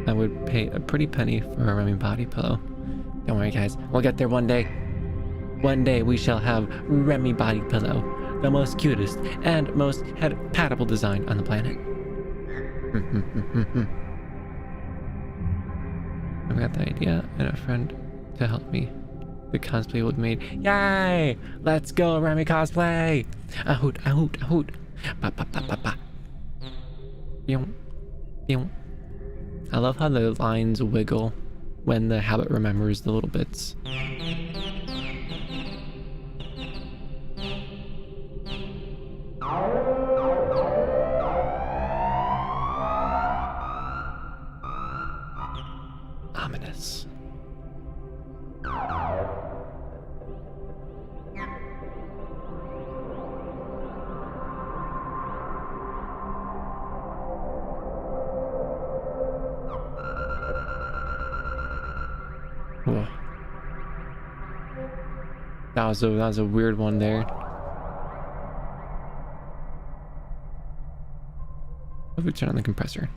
I would pay a pretty penny for a Remi body pillow. Don't worry, guys. We'll get there one day. One day we shall have Remi body pillow, the most cutest and most head-patable design on the planet. I've got the idea and a friend to help me. The cosplay would made. Yay! Let's go, Remi cosplay! A hoot, a hoot, a hoot. Ba ba ba ba ba. Pew, pew. I love how the lines wiggle when the habit remembers the little bits. Ominous. That was a weird one there. Let me turn on the compressor.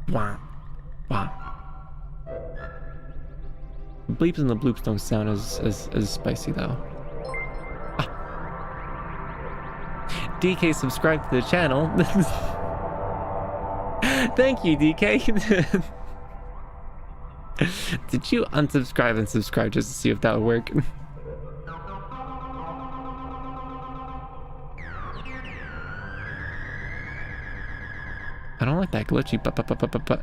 Wah, wah. The bleeps and the bloops don't sound as spicy though. DK subscribed to the channel. Thank you, DK. Did you unsubscribe and subscribe just to see if that would work? I don't like that glitchy but.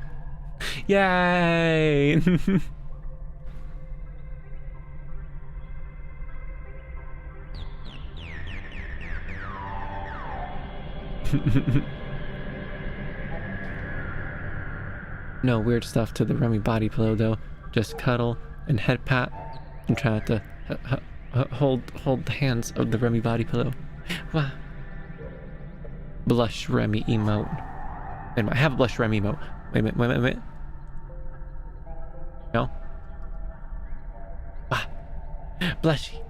Yay! No weird stuff to the Remi body pillow though. Just cuddle and head pat and try not to hold the hands of the Remi body pillow. Wow. Blush Remi emote. Wait a minute, I have a blush Remi emote. Wait a minute. No? Wow. Blushy.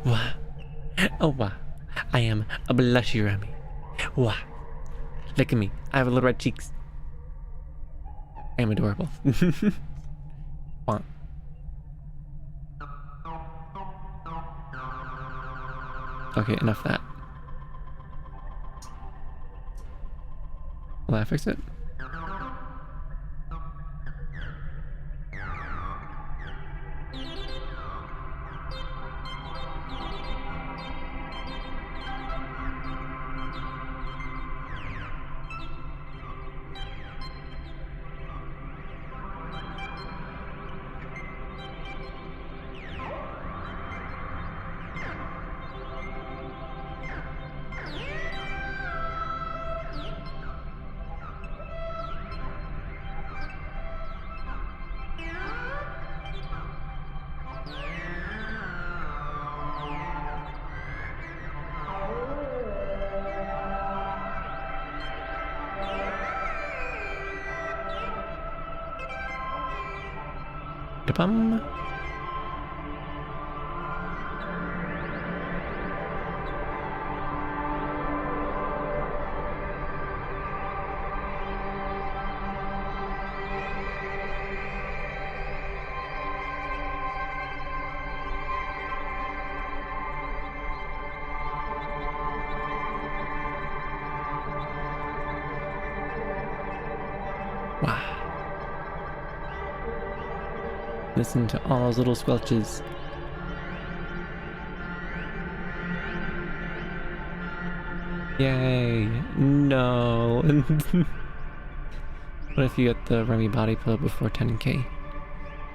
Wow. Oh wow. I am a blushy Remi. Wow. Look at me. I have little red cheeks. I am adorable. Wow. Okay, enough of that. Will I fix it? Da-bum. Wow. Listen to all those little squelches. Yay. No. What if you get the Remi body pillow before 10k?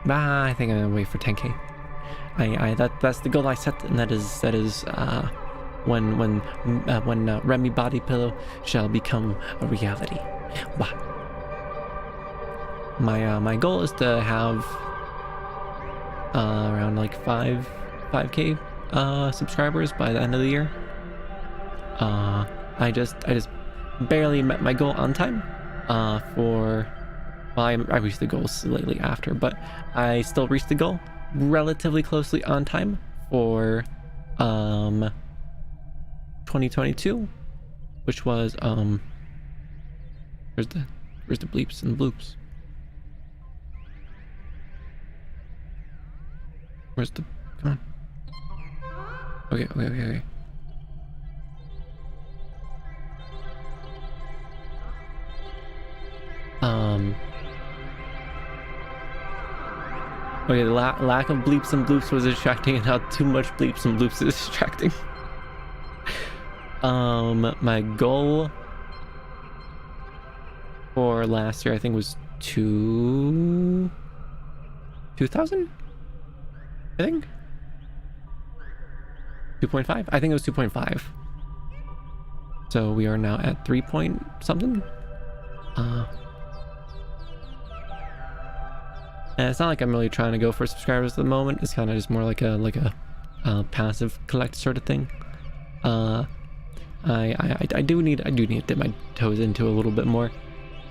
Bah, I think I'm gonna wait for 10k. That's the goal I set, and that is when Remi body pillow shall become a reality. Bah. My goal is to have around like 5k subscribers by the end of the year. I just barely met my goal on time. I reached the goal slightly after, but I still reached the goal relatively closely on time for 2022, which was where's the bleeps and bloops? Where's the... Come on. Okay. Okay, the lack of bleeps and bloops was distracting, and how too much bleeps and bloops is distracting. My goal for last year, I think, was 2,000? I think 2.5. I think it was 2.5. So we are now at 3 point something. And it's not like I'm really trying to go for subscribers at the moment. It's kind of just more like a passive collect sort of thing. I do need to dip my toes into a little bit more.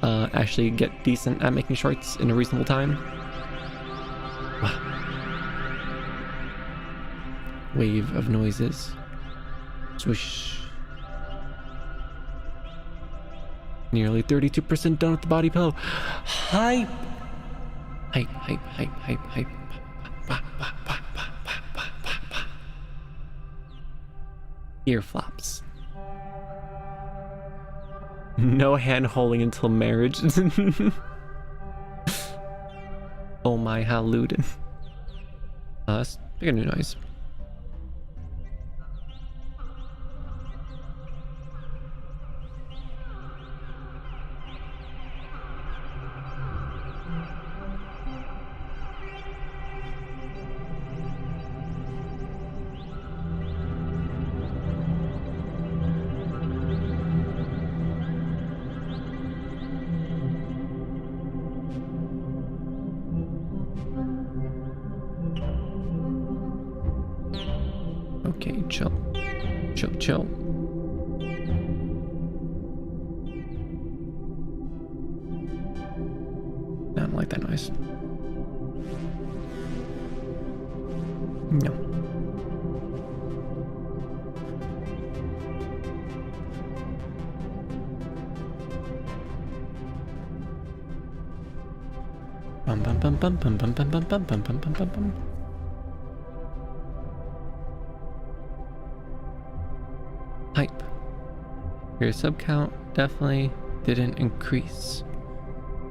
Actually get decent at making shorts in a reasonable time. Wow. Wave of noises. Swish. Nearly 32% done with the body pillow. Hype. Ear flops. No hand holding until marriage. Oh my haludin. Let's make a new noise. Okay, chill. Chill, chill. I don't like that noise. No. Bum bum bum bum bum bum bum bum bum bum bum bum bum bum. Hype. Your sub count definitely didn't increase.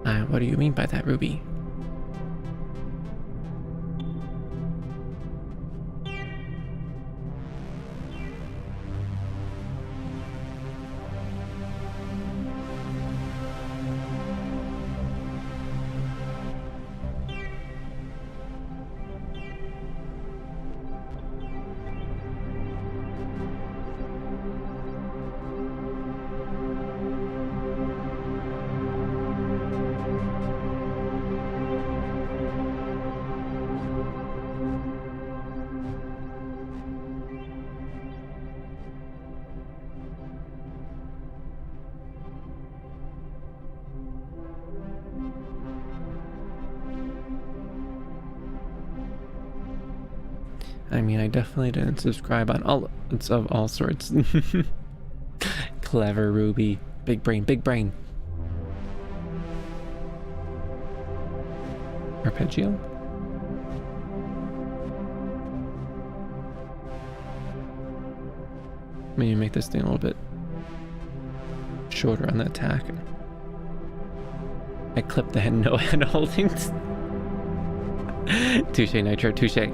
What do you mean by that, Ruby? I mean, I definitely didn't subscribe on all of all sorts. Clever Ruby. Big brain, big brain. Arpeggio? Maybe make this thing a little bit shorter on the attack. I clipped the hand, no hand holdings. Touche, Nitro, touche.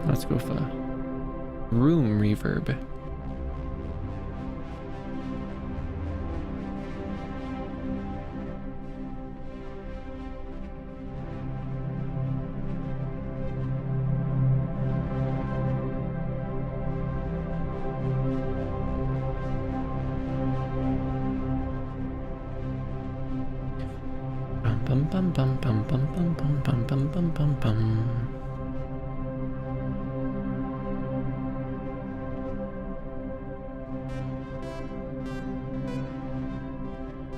Let's go for room reverb. Bum bum bum bum bum bum bum bum bum bum bum bum.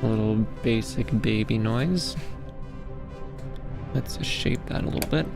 A little basic baby noise. Let's shape that a little bit.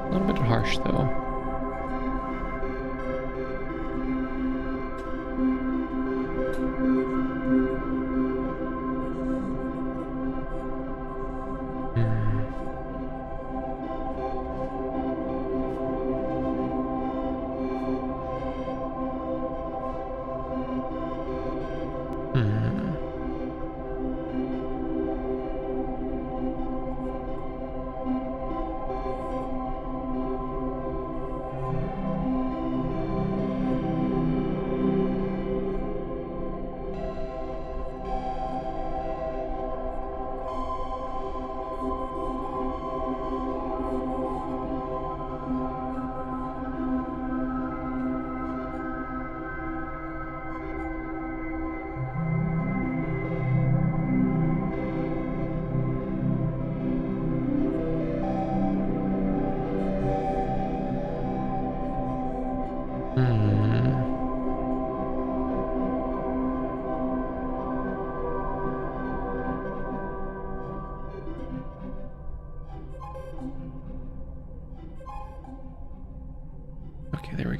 A little bit harsh though.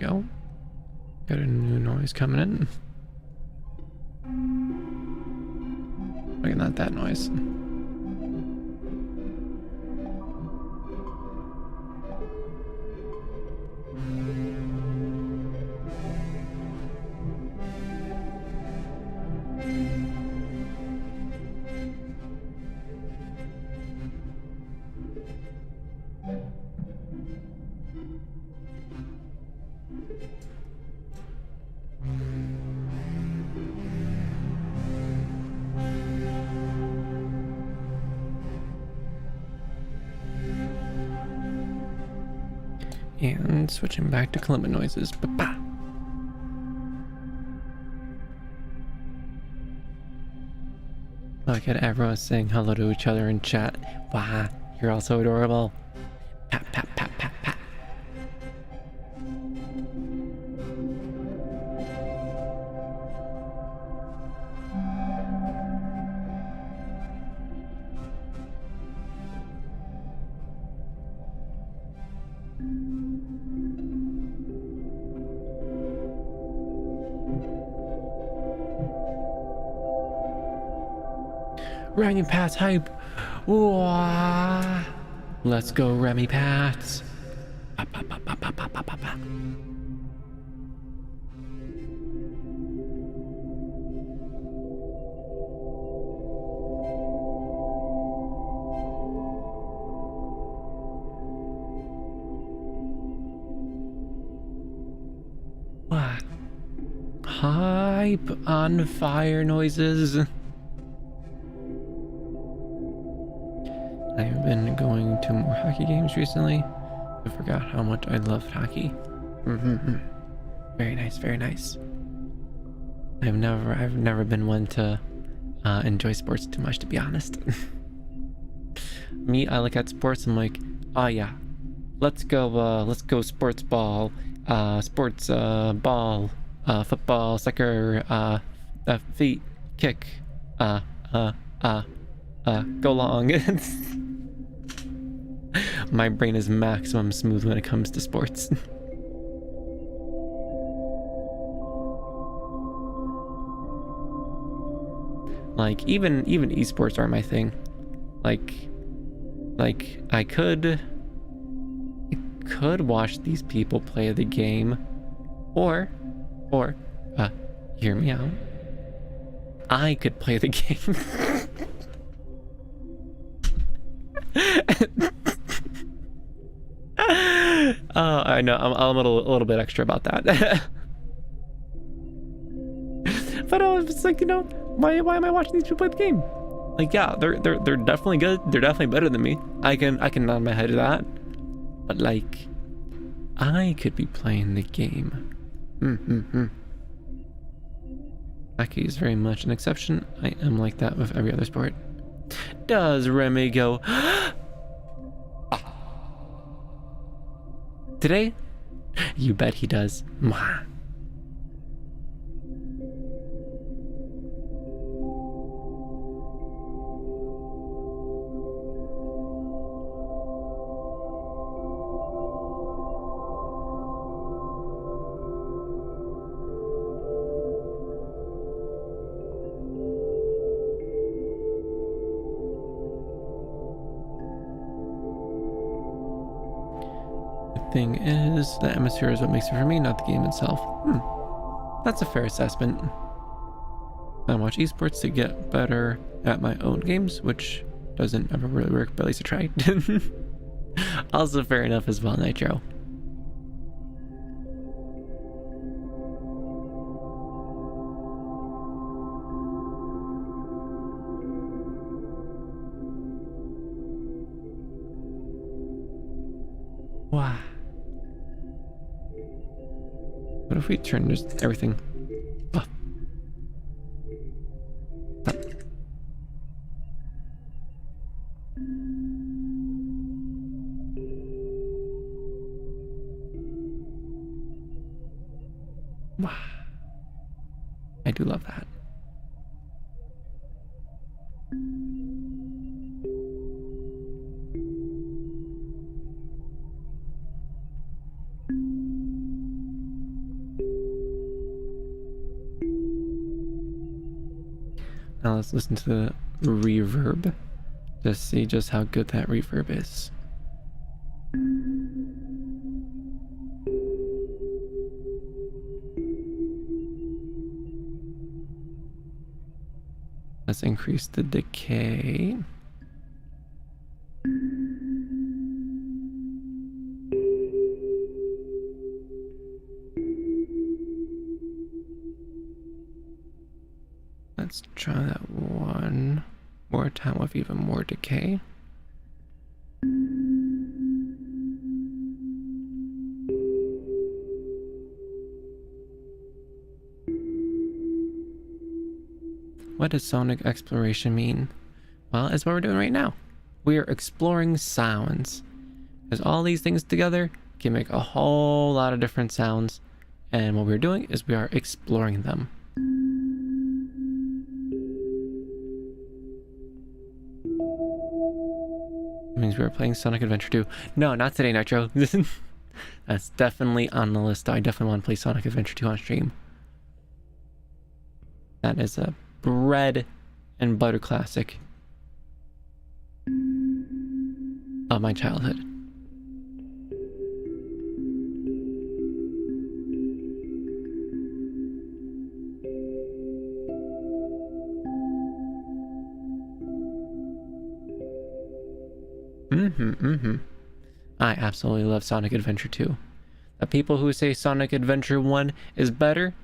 go. Got a new noise coming in. Maybe not that noise. And switching back to Columbia noises. Ba-ba. Look at everyone saying hello to each other in chat. Wow, you're all so adorable. Pat, pat, pat, pat, pat. Remi Pat's hype. Wah. Let's go, Remi Pats. Pa, pa, pa, pa, pa, pa, pa, pa, pa. What? Hype on fire noises. I've been going to more hockey games recently. I forgot how much I loved hockey. Very nice, very nice. I've never been one to enjoy sports too much, to be honest. Me, I look at sports. I'm like, oh yeah, let's go sports ball, sports ball, football, soccer, feet, kick, go long. My brain is maximum smooth when it comes to sports. Like even esports are my thing. Like I could watch these people play the game, or hear me out. I could play the game. Oh, I know. I'm a little bit extra about that. But I was just like, why am I watching these people play the game? Like, yeah, they're definitely good. They're definitely better than me. I can nod my head to that. But like, I could be playing the game. Hockey is very much an exception. I am like that with every other sport. Does Remi go? Today? You bet he does. Mwah. Thing is, the atmosphere is what makes it for me, not the game itself. That's a fair assessment. I watch esports to get better at my own games, which doesn't ever really work, but at least I tried. Also fair enough as well, Nitro. Wow. What if we turn just everything off? Up. Wow. I do love that. Now let's listen to the reverb. Just see just how good that reverb is. Let's increase the decay. Let's try that one more time with even more decay. What does sonic exploration mean? Well, it's what we're doing right now. We are exploring sounds. Because all these things together can make a whole lot of different sounds. And what we're doing is we are exploring them. That means we are playing Sonic Adventure 2. No, not today, Nitro. That's definitely on the list. I definitely want to play Sonic Adventure 2 on stream. That is a bread and butter classic of my childhood. I absolutely love Sonic Adventure 2. The people who say Sonic Adventure 1 is better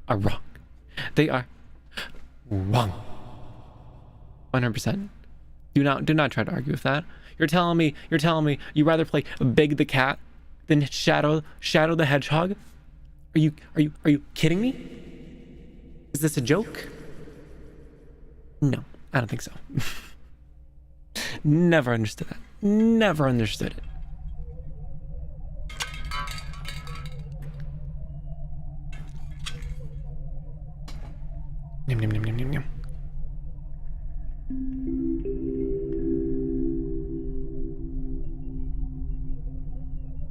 are wrong. They are wrong. 100%. Do not try to argue with that. You're telling me you'd rather play Big the Cat than Shadow the Hedgehog? Are you kidding me? Is this a joke? No, I don't think so. Never understood that. Never understood it. Yum, yum, yum, yum, yum, yum.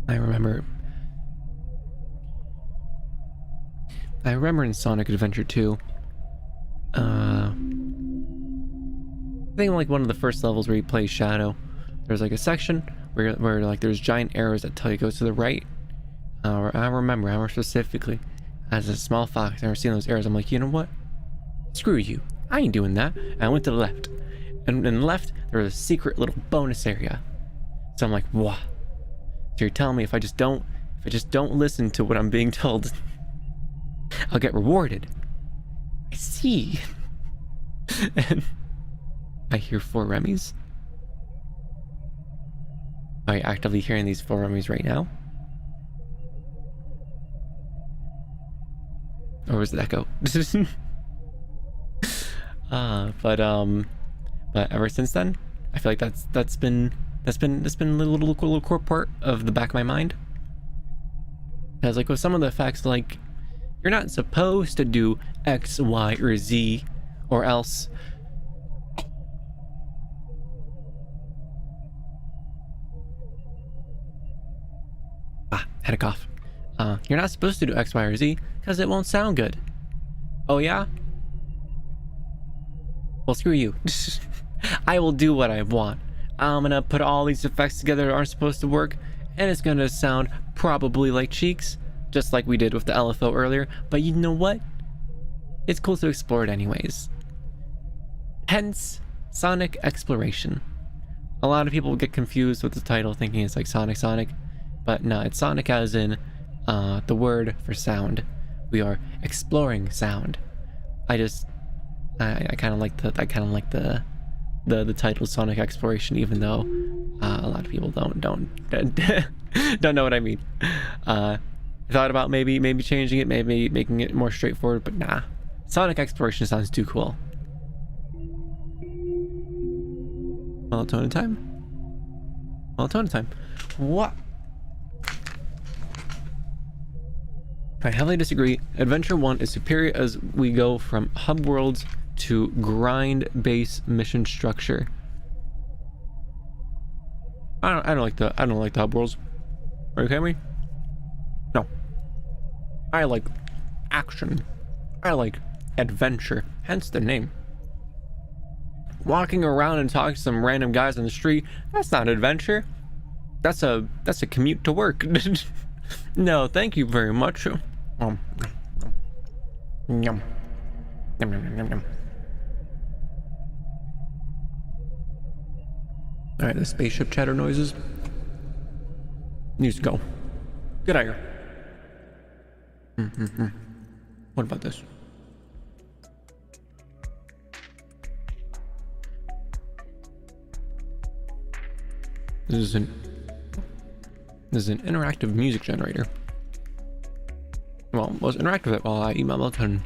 I remember in Sonic Adventure 2, I think like one of the first levels where you play Shadow, there's like a section where like there's giant arrows that tell you goes to the right. I remember specifically, as a small fox, I remember seeing those arrows. I'm like, you know what? Screw you. I ain't doing that. And I went to the left. And in the left, there was a secret little bonus area. So I'm like, wow. So you're telling me if I just don't listen to what I'm being told, I'll get rewarded. I see. And I hear 4 Remis. Are you actively hearing these 4 Remis right now? Or was it echo? But ever since then, I feel like that's been a little core part of the back of my mind. Because like with some of the effects, like you're not supposed to do X, Y, or Z, or else. Had a cough. You're not supposed to do X, Y, or Z because it won't sound good. Oh yeah? Well, screw you. I will do what I want. I'm gonna put all these effects together that aren't supposed to work, and it's gonna sound probably like cheeks, just like we did with the LFO earlier. But you know what? It's cool to explore it anyways. Hence, Sonic Exploration. A lot of people get confused with the title, thinking it's like Sonic. But no, it's Sonic as in the word for sound. We are exploring sound. I kind of like the title Sonic Exploration, even though a lot of people don't know what I mean. I thought about maybe changing it, maybe making it more straightforward, but nah. Sonic Exploration sounds too cool. Melatonin time. What? I heavily disagree. Adventure 1 is superior as we go from hub worlds to grind-based mission structure. I don't like the hub worlds. Are you kidding me? No. I like action. I like adventure, hence the name. Walking around and talking to some random guys on the street, that's not adventure. That's a commute to work. No, thank you very much. Yum. Yum, yum, yum, yum. All right, the spaceship chatter noises needs to go. Get out of here. What about this? This is an interactive music generator. Well, it was interactive while I eat my melatonin.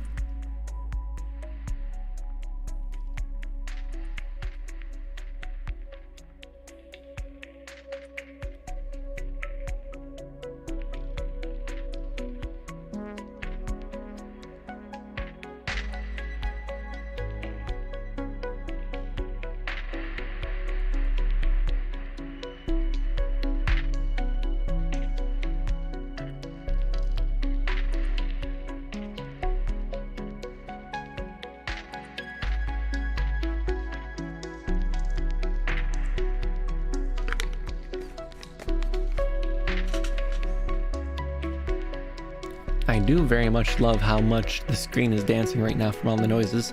I do very much love how much the screen is dancing right now from all the noises.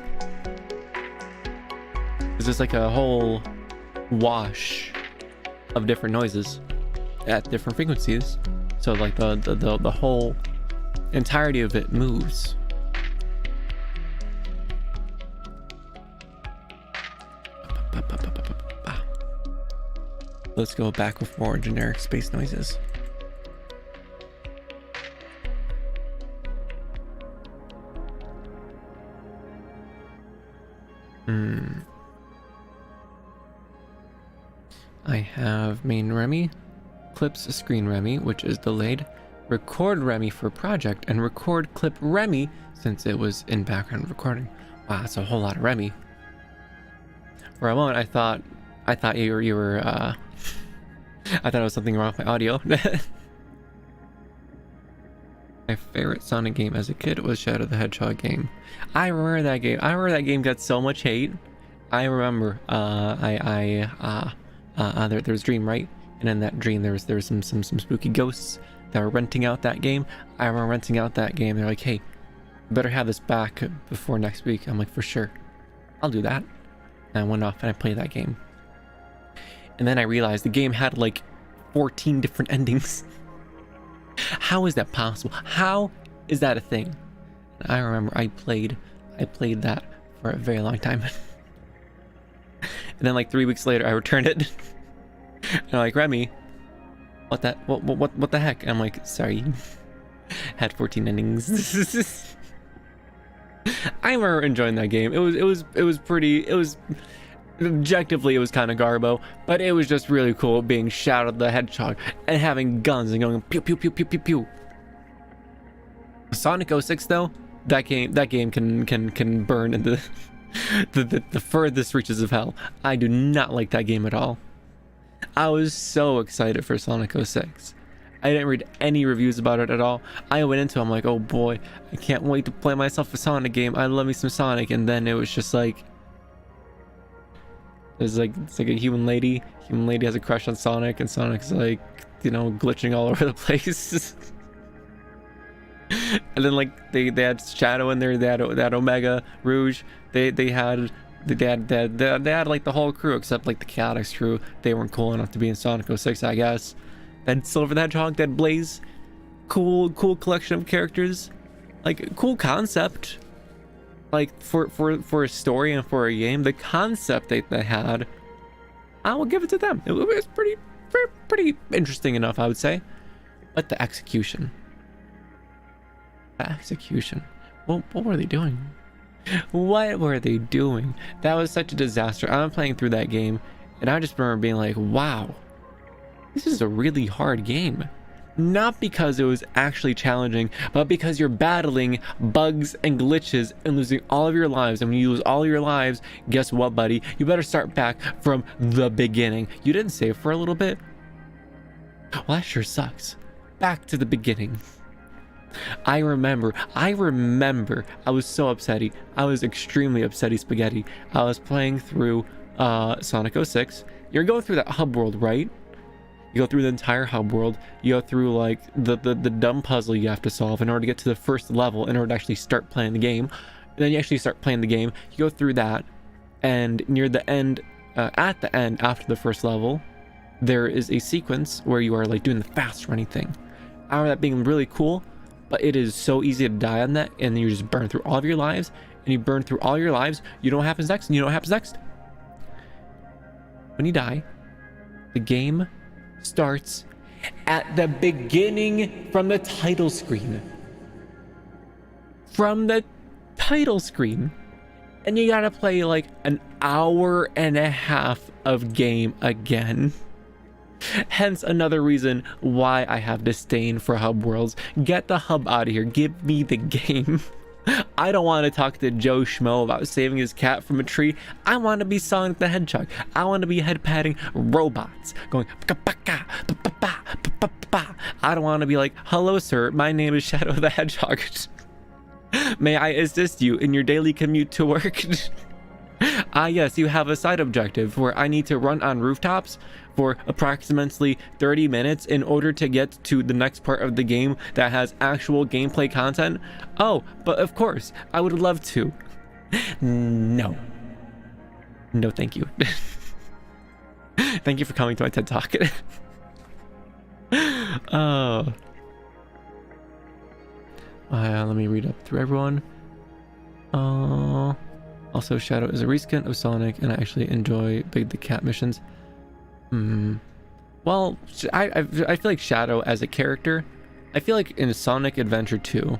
It's just like a whole wash of different noises at different frequencies. So like the whole entirety of it moves. Let's go back with more generic space noises. I have main Remi, clips screen Remi, which is delayed, record Remi for project, and record clip Remi since it was in background recording. Wow, that's a whole lot of Remi. For a moment, I thought you were I thought there was something wrong with my audio. My favorite Sonic game as a kid was Shadow the Hedgehog game. I remember that game. I remember that game got so much hate. I remember there's Dream, right? And in that Dream there was some spooky ghosts that were renting out that game. I remember renting out that game. They're like, hey, you better have this back before next week. I'm like, for sure, I'll do that. And I went off and I played that game. And then I realized the game had like 14 different endings. How is that possible? How is that a thing? And I remember I played that for a very long time. And then like 3 weeks later I returned it. And I'm like, Remi, what the heck? And I'm like, sorry. Had 14 endings. I remember enjoying that game. It was pretty, objectively it was kind of garbo, but it was just really cool being Shadow the Hedgehog and having guns and going pew pew pew pew pew pew. Sonic 06 though, that game can burn into the furthest reaches of hell. I do not like that game at all. I was so excited for Sonic 06. I didn't read any reviews about it at all. I went into it, I'm like, oh boy, I can't wait to play myself a Sonic game. I love me some Sonic. And then it was just like, it's like a human lady has a crush on Sonic, and Sonic's like, you know, glitching all over the place. And then like they had Shadow in there, they had Omega, Rouge, they had like the whole crew except like the Chaotix crew. They weren't cool enough to be in Sonic 06, I guess. Then Silver the Hedgehog, that Blaze, cool collection of characters, like cool concept. Like for a story and for a game, the concept they had, I will give it to them. It was pretty interesting enough, I would say. But the execution, what were they doing? What were they doing? That was such a disaster. I'm playing through that game, and I just remember being like, wow, this is a really hard game. Not because it was actually challenging, but because you're battling bugs and glitches and losing all of your lives. And when you lose all your lives, guess what, buddy? You better start back from the beginning. You didn't save for a little bit? Well, that sure sucks. Back to the beginning. I remember, I was so upsetty. I was extremely upsetty spaghetti. I was playing through Sonic 06. You're going through that hub world, right? You go through the entire hub world. You go through like the dumb puzzle you have to solve in order to get to the first level in order to actually start playing the game. And then you actually start playing the game. You go through that, and near the end, at the end after the first level, there is a sequence where you are like doing the fast running thing. I remember that being really cool, but it is so easy to die on that, and then you just burn through all of your lives, and you burn through all your lives. You know what happens next, and you know what happens next. When you die, the game starts at the beginning from the title screen. From the title screen. And you gotta play like an hour and a half of game again. Hence another reason why I have disdain for hub worlds. Get the hub out of here. Give me the game. I don't want to talk to Joe Schmo about saving his cat from a tree. I want to be Sonic the Hedgehog. I want to be head patting robots going baka, baka. I don't want to be like, hello sir, my name is Shadow the Hedgehog. May I assist you in your daily commute to work? Yes, you have a side objective where I need to run on rooftops for approximately 30 minutes in order to get to the next part of the game that has actual gameplay content. Oh, but of course, I would love to. No, thank you. Thank you for coming to my TED Talk. Let me read up through everyone. Also, Shadow is a reskin of Sonic, and I actually enjoy Big the Cat missions. Well, I feel like Shadow as a character, I feel like in Sonic Adventure 2,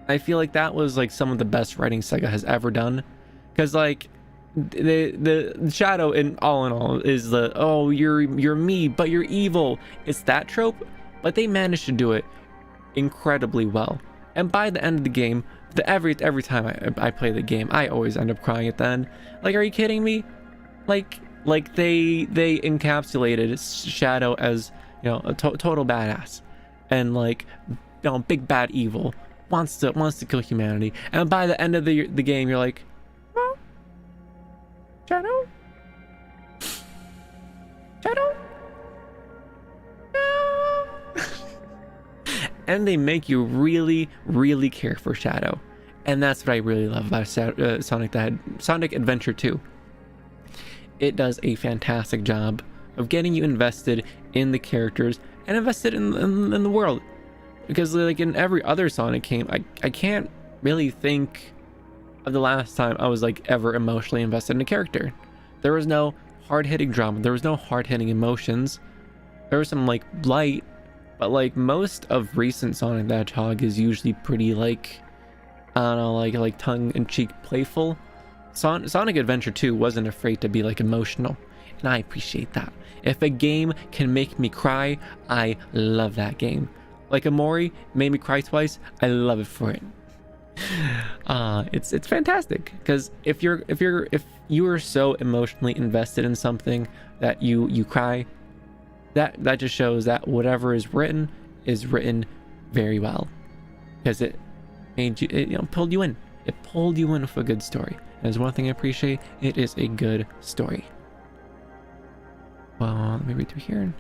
I feel like that was like some of the best writing Sega has ever done. Because like the Shadow in all is the, oh, you're me, but you're evil. It's that trope, but they managed to do it incredibly well. And by the end of the game, every time I play the game, I always end up crying at the end. Like, are you kidding me? Like they encapsulated Shadow as, you know, a total badass, and like, you know, big bad evil, wants to kill humanity. And by the end of the game, you're like, oh, Shadow, no. And they make you really, really care for Shadow. And that's what I really love about Sonic Adventure 2. It does a fantastic job of getting you invested in the characters and invested in the world. Because like in every other Sonic game, I can't really think of the last time I was like ever emotionally invested in a character. There was no hard-hitting drama. There was no hard-hitting emotions. There was some like light, but like most of recent Sonic the Hedgehog is usually pretty like, I don't know, like tongue-in-cheek playful. Sonic Adventure 2 wasn't afraid to be like emotional, and I appreciate that. If a game can make me cry, I love that game. Like Amori made me cry twice. I love it for it. It's fantastic, because if you are so emotionally invested in something that you cry, that just shows that whatever is written very well, because it made you, it pulled you in. It pulled you in with a good story. And there's one thing I appreciate, it is a good story. Well, let me read through here.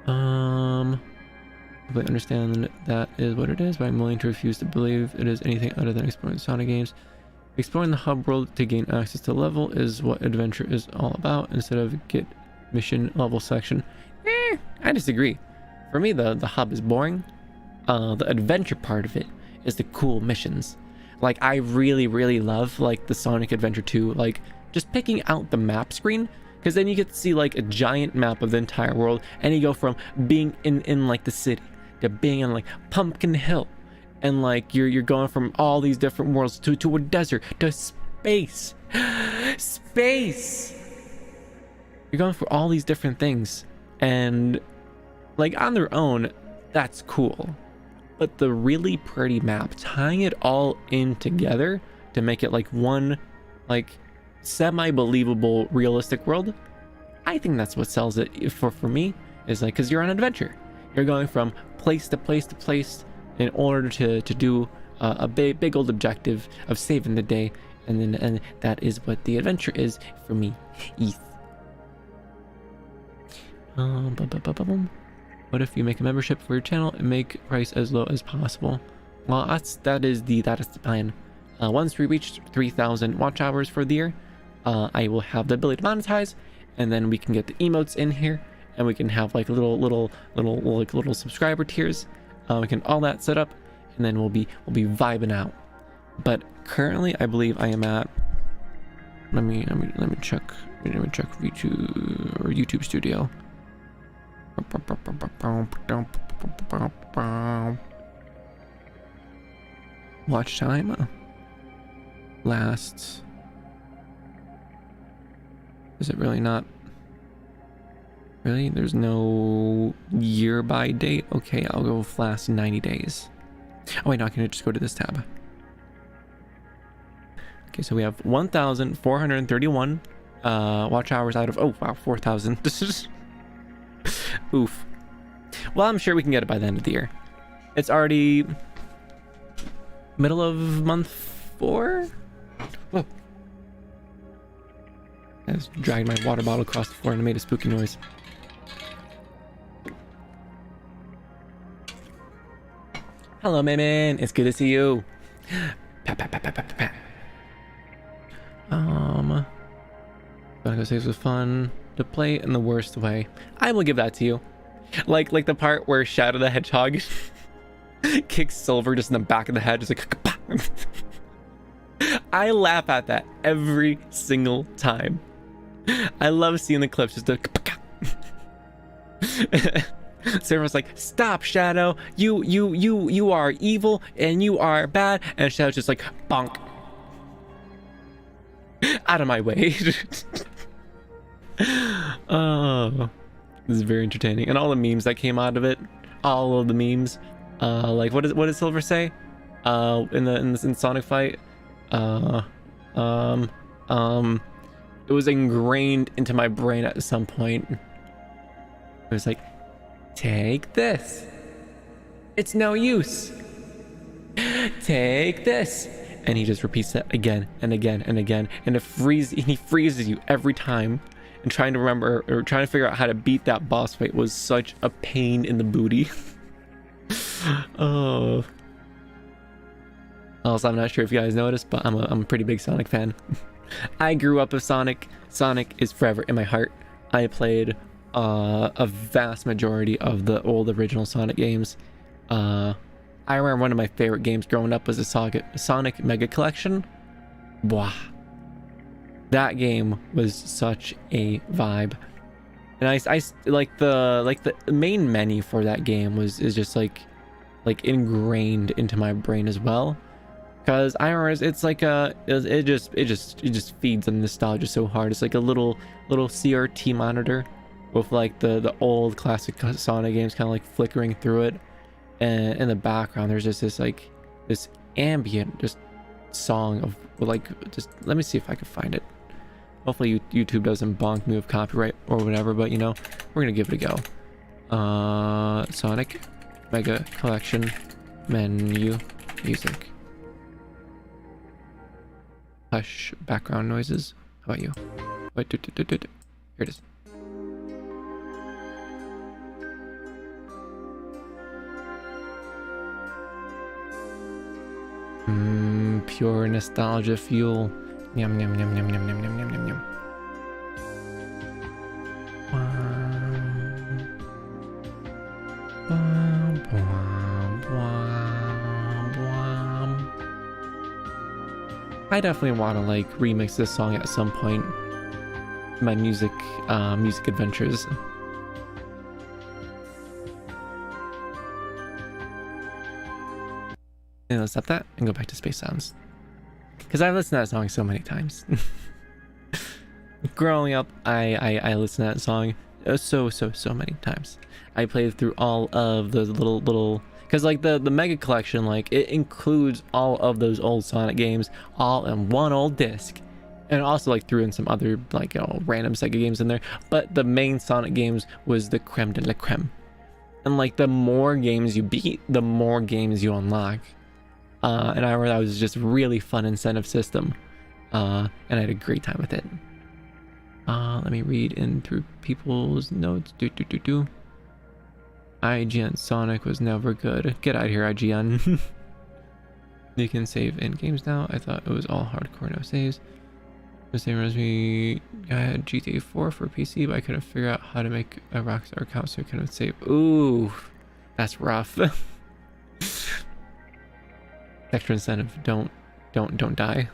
I understand that is what it is, but I'm willing to refuse to believe it is anything other than exploring Sonic games. Exploring the hub world to gain access to level is what adventure is all about, instead of get mission level section. I disagree. For me, the hub is boring. The adventure part of it is the cool missions. Like, I really love like the Sonic Adventure 2, like just picking out the map screen, because then you get to see like a giant map of the entire world, and you go from being in like the city to being on like Pumpkin Hill, and like you're going from all these different worlds to a desert, to space. You're going for all these different things, and like on their own, that's cool. But the really pretty map, tying it all in together to make it like one like semi-believable realistic world, I think that's what sells it for me, is like, because you're on an adventure. You're going from place to place to place in order to do a big old objective of saving the day, and that is what the adventure is for me. ETH. What if you make a membership for your channel and make price as low as possible? Well, that is the plan. Once we reach 3,000 watch hours for the year, I will have the ability to monetize, and then we can get the emotes in here, and we can have like little subscriber tiers. We can all that set up, and then we'll be vibing out. But currently, I believe I am at. Let me check. Let me check YouTube Studio. Watch time lasts. Is it really not? Really? There's no year by date? Okay, I'll go with last 90 days. Oh wait, no, I can just go to this tab. Okay, so we have 1,431 watch hours out of, oh wow, 4,000. This is oof. Well, I'm sure we can get it by the end of the year. It's already middle of month 4. Whoa. I just dragged my water bottle across the floor and it made a spooky noise. Hello, Maymon. It's good to see you. Pat, pat, pat, pat, pat, pat. Gonna say this was fun to play in the worst way. I will give that to you. Like the part where Shadow the Hedgehog kicks Silver just in the back of the head, just like. I laugh at that every single time. I love seeing the clips just Silver's like, stop, Shadow. You are evil and you are bad, and Shadow's just like bonk. Out of my way. Oh, this is very entertaining, and all the memes that came out of it, all of the memes. Like what did Silver say? In Sonic Fight. It was ingrained into my brain at some point. It was like, take this. It's no use. Take this. And he just repeats that again and again and again, and he freezes you every time. And trying to remember or trying to figure out how to beat that boss fight was such a pain in the booty. Oh. Also, I'm not sure if you guys noticed, but I'm a pretty big Sonic fan. I grew up with Sonic. Sonic is forever in my heart. I played a vast majority of the old original Sonic games. I remember one of my favorite games growing up was the Sonic Mega Collection. Wow. That game was such a vibe. And I like the main menu for that game is just like ingrained into my brain as well. Cause I remember it's like it just feeds on nostalgia so hard. It's like a little CRT monitor with like the old classic Sonic games kind of like flickering through it, and in the background there's just this ambient just song of like, just let me see if I can find it. Hopefully YouTube doesn't bonk me with copyright or whatever, but you know, we're gonna give it a go. Sonic Mega Collection menu music. Hush background noises. How about you? Wait, here it is. Pure nostalgia fuel. Yum yum yum yum yum yum yum yum yum yum. I definitely want to like remix this song at some point. My music adventures. And let's stop that and go back to Space Sounds. Because I've listened to that song so many times. Growing up, I listened to that song so many times. I played through all of those little because like the Mega Collection, like it includes all of those old Sonic games all in one old disc, and also like threw in some other like random Sega games in there. But the main Sonic games was the creme de la creme. And like the more games you beat, the more games you unlock. And I remember that was just really fun incentive system. And I had a great time with it. Let me read in through people's notes. IGN Sonic was never good. Get out of here, IGN. You can save in games now. I thought it was all hardcore, no saves. The same reminds me, I had GTA 4 for PC, but I couldn't figure out how to make a Rockstar account so I couldn't save. Ooh, that's rough. Extra incentive, don't die.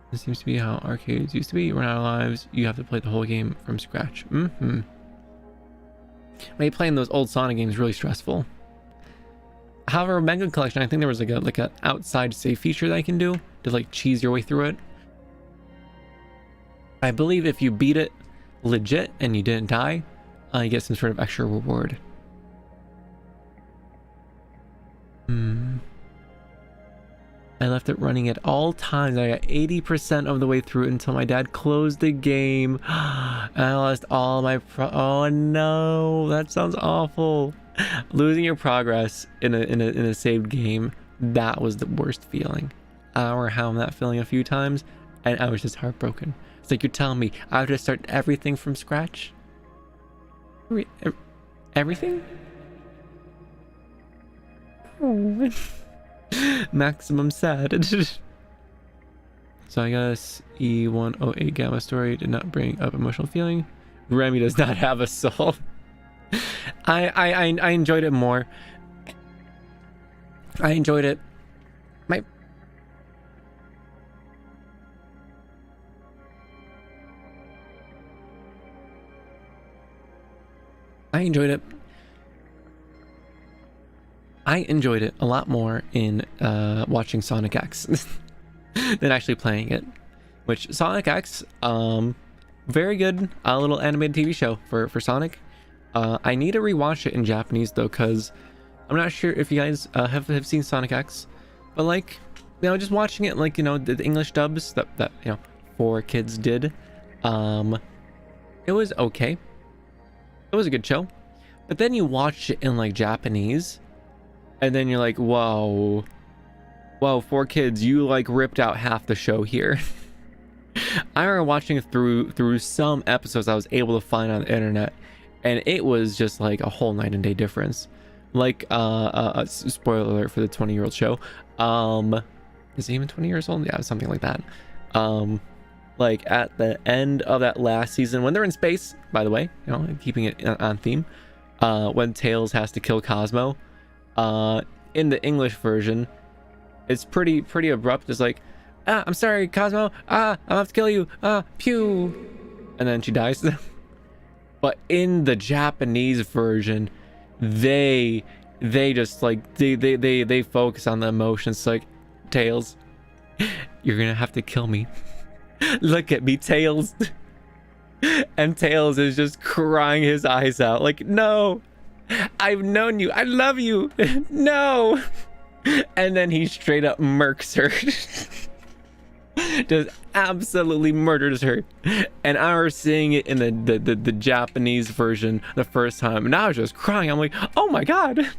This seems to be how arcades used to be. Run out of lives, you have to play the whole game from scratch. Maybe playing those old Sonic games really stressful. However, Mega Collection, I think there was like a outside save feature that I can do to like cheese your way through it. I believe if you beat it legit and you didn't die, you get some sort of extra reward. I left it running at all times. I got 80% of the way through it until my dad closed the game. And I lost all my oh no, that sounds awful. Losing your progress in a saved game, that was the worst feeling. I remember having that feeling a few times, and I was just heartbroken. It's like, you're telling me I have to start everything from scratch? Everything? Oh. Maximum sad. So I guess E108 Gamma story did not bring up emotional feeling. Remi does not have a soul. I enjoyed it more. I enjoyed it. I enjoyed it a lot more in watching Sonic X than actually playing it. Which Sonic X, very good, little animated TV show for Sonic. I need to rewatch it in Japanese though, because I'm not sure if you guys have seen Sonic X, but like, you know, just watching it, like, you know, the English dubs that you know 4Kids did, it was okay. It was a good show, but then you watch it in like Japanese, and then you're like, whoa, 4Kids, you like ripped out half the show here. I remember watching through some episodes I was able to find on the internet, and it was just like a whole night and day difference. Like, spoiler alert for the 20-year-old show. Is it even 20 years old? Yeah, something like that. Like at the end of that last season, when they're in space, by the way, you know, keeping it on theme, when Tails has to kill Cosmo, in the English version, it's pretty abrupt. It's like, I'm sorry, Cosmo, I have to kill you, pew, and then she dies. But in the Japanese version, they just like they focus on the emotions. It's like, Tails, you're gonna have to kill me. Look at me, Tails. And Tails is just crying his eyes out like, no, I've known you, I love you, no. And then he straight up murks her. Just absolutely murders her. And I was seeing it in the Japanese version the first time, and I was just crying. I'm like, oh my god,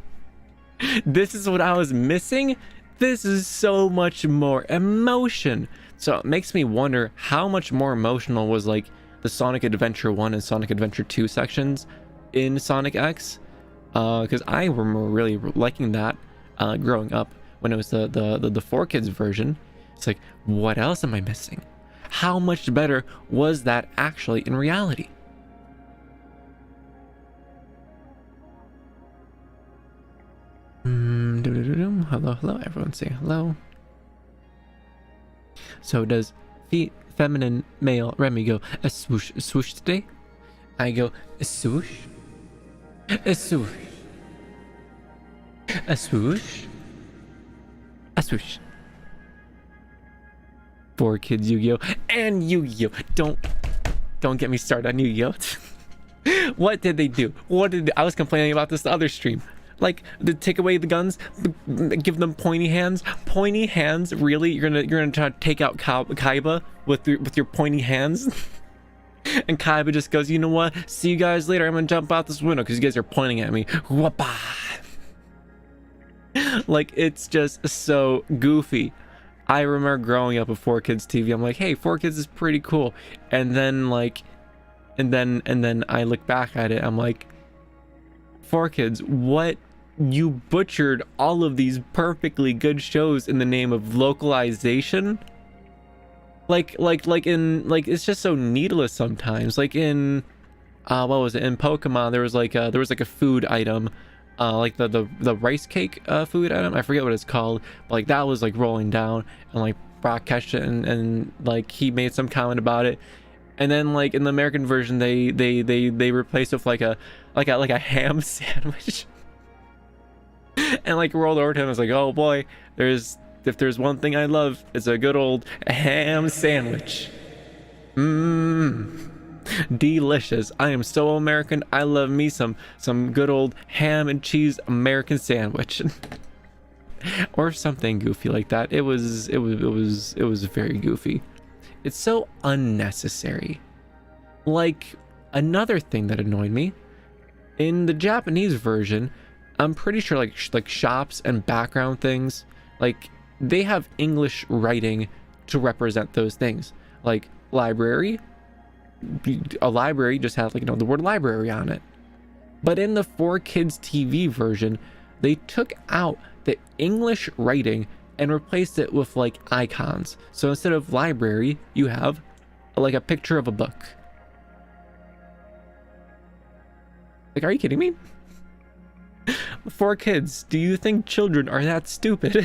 this is what I was missing. This is so much more emotion. So it makes me wonder how much more emotional was like the Sonic Adventure 1 and Sonic Adventure 2 sections in Sonic X, because I remember really liking that growing up when it was the 4Kids version. It's like, what else am I missing? How much better was that actually in reality? Hello, everyone say hello. So does feminine male Remi go a swoosh today? I go a swoosh, a swoosh, a swoosh, a swoosh. 4Kids Yu-Gi-Oh! And Yu-Gi-Oh! Don't get me started on Yu-Gi-Oh! What did they do? I was complaining about this the other stream. Like, to take away the guns, give them pointy hands. Pointy hands? Really? You're gonna try to take out Kaiba with your pointy hands? And Kaiba just goes, you know what? See you guys later. I'm gonna jump out this window because you guys are pointing at me. Whoopah. Like, it's just so goofy. I remember growing up with 4Kids TV. I'm like, hey, 4Kids is pretty cool. And then like, and then I look back at it. I'm like, 4Kids, what? You butchered all of these perfectly good shows in the name of localization. Like it's just so needless sometimes. Like in what was it, in Pokemon, there was like a food item, like the rice cake food item. I forget what it's called, but like that was like rolling down, and like Brock catched it, and like he made some comment about it, and then like in the American version they replaced it with like a ham sandwich. And like rolled over to him. I was like, oh boy, if there's one thing I love, it's a good old ham sandwich. Delicious. I am so American. I love me some good old ham and cheese American sandwich. Or something goofy like that. It was very goofy. It's so unnecessary. Like, another thing that annoyed me in the Japanese version, I'm pretty sure like shops and background things, like they have English writing to represent those things. Like library, a library just has like, you know, the word library on it. But in the 4Kids TV version, they took out the English writing and replaced it with like icons. So instead of library, you have like a picture of a book. Like, are you kidding me? 4Kids, do you think children are that stupid?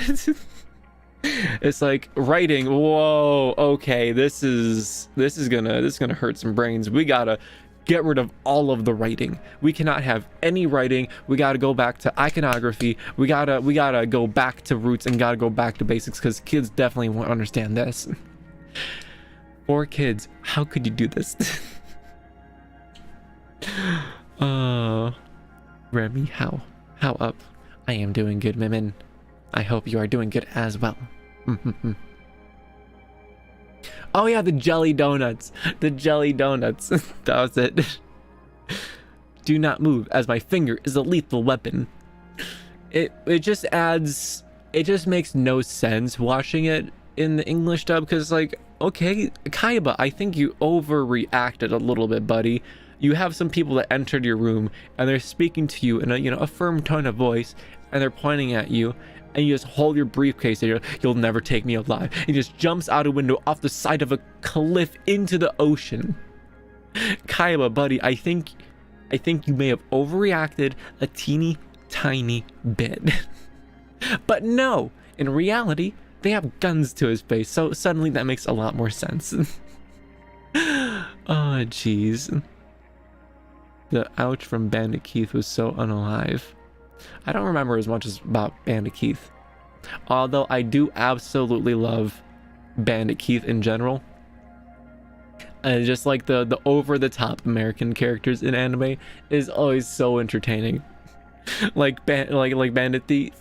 It's like writing, whoa, okay, this is gonna hurt some brains. We gotta get rid of all of the writing. We cannot have any writing. We gotta go back to iconography. We gotta go back to roots and gotta go back to basics, because kids definitely won't understand this. 4Kids, how could you do this? Remi, how up? I am doing good, Mimin. I hope you are doing good as well. Oh yeah, the jelly donuts. The jelly donuts. That was it. Do not move, as my finger is a lethal weapon. It just adds, it just makes no sense watching it in the English dub, because like, okay, Kaiba, I think you overreacted a little bit, buddy. You have some people that entered your room and they're speaking to you in a, you know, a firm tone of voice, and they're pointing at you, and you just hold your briefcase and you'll never take me alive. He just jumps out a window off the side of a cliff into the ocean. Kaiba, buddy, I think you may have overreacted a teeny tiny bit. But no, in reality, they have guns to his face, so suddenly that makes a lot more sense. Oh, jeez. The ouch from Bandit Keith was so unalive. I don't remember as much as about Bandit Keith, although I do absolutely love Bandit Keith in general. Just like the over-the-top American characters in anime is always so entertaining. Like Bandit Thief,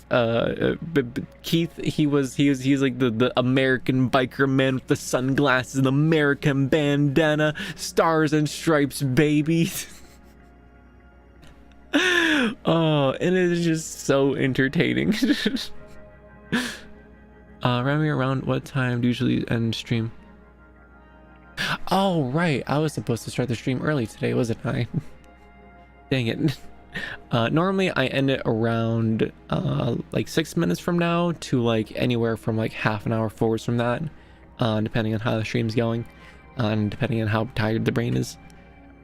Keith, he's like the American biker man with the sunglasses and the American bandana, stars and stripes, baby. Oh, and it is just so entertaining. Remi, around what time do you usually end stream? Oh, right. I was supposed to start the stream early today, wasn't I? Dang it. Normally I end it around like 6 minutes from now to like anywhere from like half an hour forwards from that, depending on how the stream's going, and depending on how tired the brain is.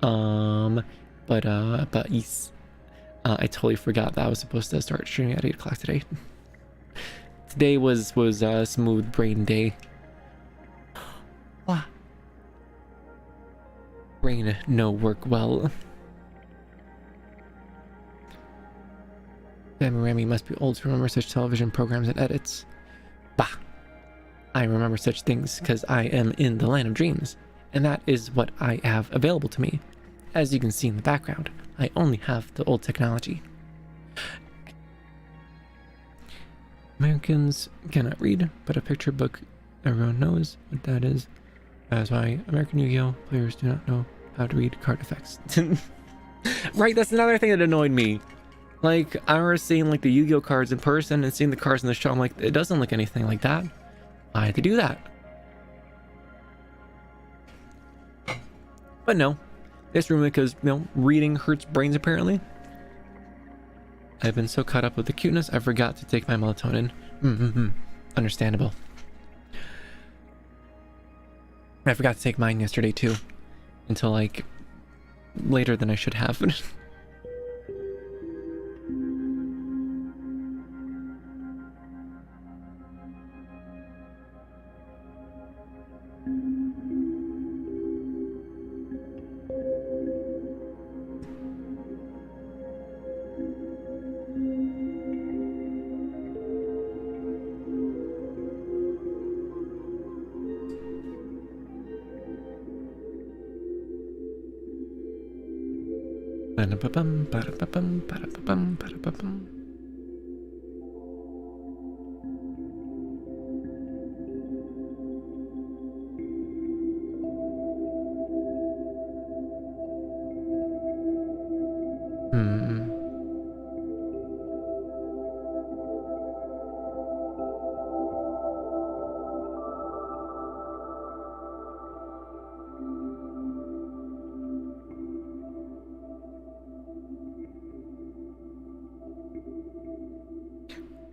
But yes. I totally forgot that I was supposed to start streaming at 8 o'clock today. Today was a smooth brain day. Wow. Brain no work well. Remi must be old to remember such television programs and edits. Bah! I remember such things because I am in the land of dreams, and that is what I have available to me. As you can see in the background, I only have the old technology. Americans cannot read, but a picture book, everyone knows what that is. That is why American Yu-Gi-Oh! Players do not know how to read card effects. Right, that's another thing that annoyed me. Like, I was seeing like the Yu-Gi-Oh cards in person and seeing the cards in the show. I'm like, it doesn't look anything like that. I had to do that. But no, this room, because, you know, reading hurts brains apparently. I've been so caught up with the cuteness, I forgot to take my melatonin. Understandable. I forgot to take mine yesterday too. Until like later than I should have.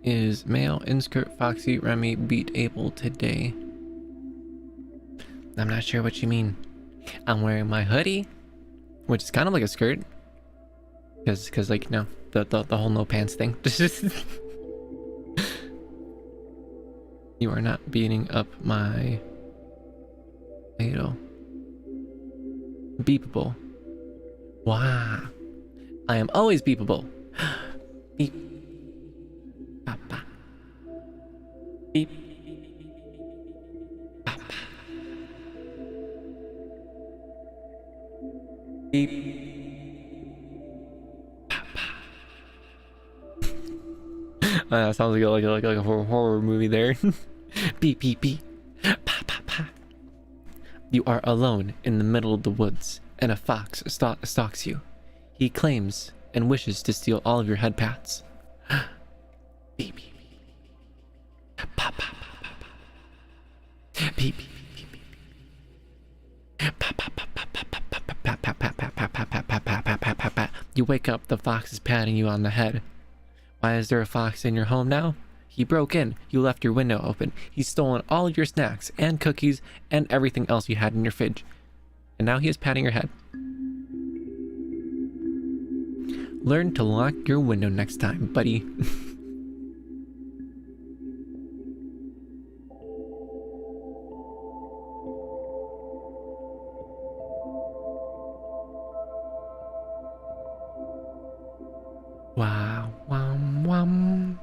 Is male in skirt Foxy Remi beat able today? I'm not sure what you mean. I'm wearing my hoodie, which is kind of like a skirt, because like, no, the whole no pants thing. You are not beating up my idol. Beepable. Wow. I am always beepable. Beep. Papa. Beep. Papa. Beep. That sounds like a horror movie there. Beep beep beep. Pa pa pa. You are alone in the middle of the woods, and a fox stalks you. He claims and wishes to steal all of your head pats. Beep beep beep. Pa pa pa pa pa. Beep beep beep beep. Pa pa pa pa pa pa pa pa pa pa pa pa pa pa pa pa pa pa. You wake up, the fox is patting you on the head. Why is there a fox in your home now? He broke in. You left your window open. He's stolen all of your snacks and cookies and everything else you had in your fridge. And now he is patting your head. Learn to lock your window next time, buddy. Wow, wham, wham.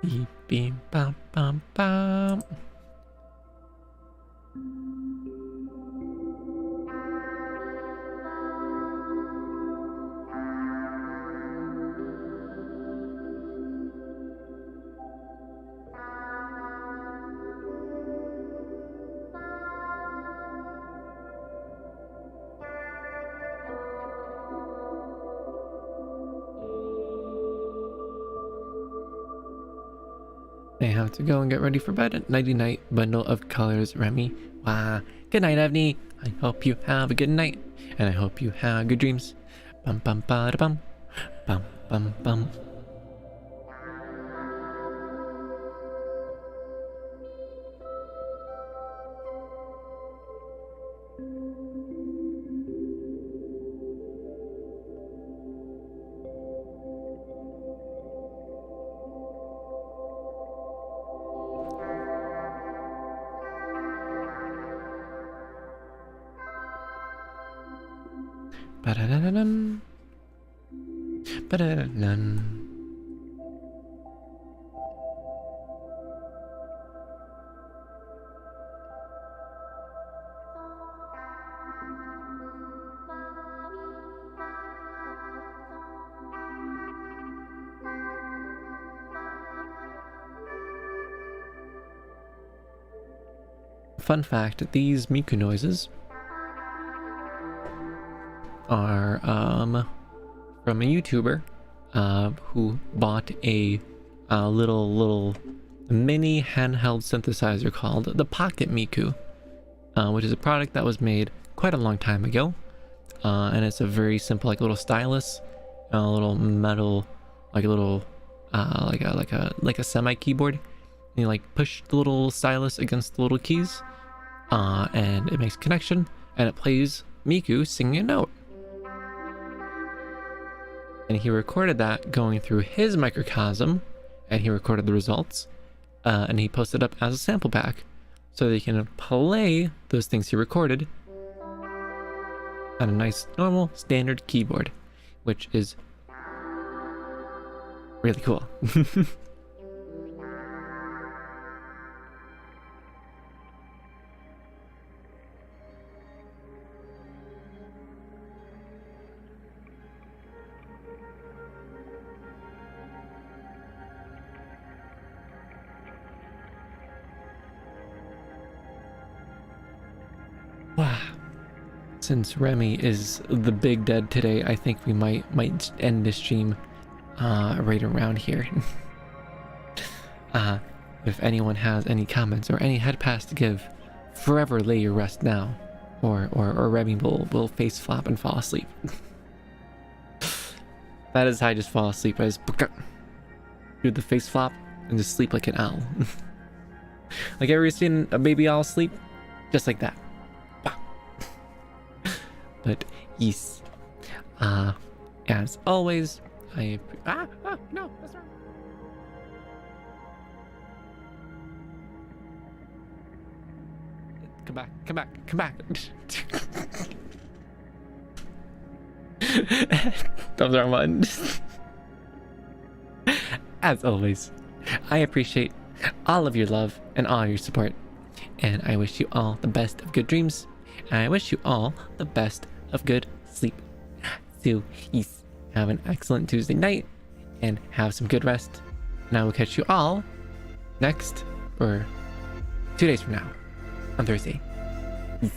Beep, beep, bam, bam, bam. I have to go and get ready for bed. Nighty night, bundle of colors, Remi. Wow. Good night, Evney. I hope you have a good night, and I hope you have good dreams. Bum bum ba da bum, bum bum bum. Ba-da-da-da-dun. Ba-da-da-dun. Fun fact, these Miku noises are from a YouTuber who bought a little mini handheld synthesizer called the Pocket Miku, which is a product that was made quite a long time ago, and it's a very simple like little stylus, a little metal, like a little like a semi keyboard, and you like push the little stylus against the little keys, and it makes a connection, and it plays Miku singing a note. And he recorded that going through his microcosm, and he recorded the results, and he posted up as a sample pack, so that you can play those things he recorded on a nice, normal, standard keyboard, which is really cool. Wow. Since Remi is the big dead today, I think we might end the stream right around here. If anyone has any comments or any head pass to give, forever lay your rest now, or Remi will face flop and fall asleep. That is how I just fall asleep. I just do the face flop and just sleep like an owl. Like, ever seen a baby owl sleep? Just like that. But yes, as always, no, that's wrong. Come back. That was the wrong button. As always, I appreciate all of your love and all your support, and I wish you all the best of good dreams, and I wish you all the best of good sleep. So, yes, have an excellent Tuesday night, and have some good rest, and I will catch you all next, or 2 days from now, on Thursday. Yes.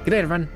Good night, everyone.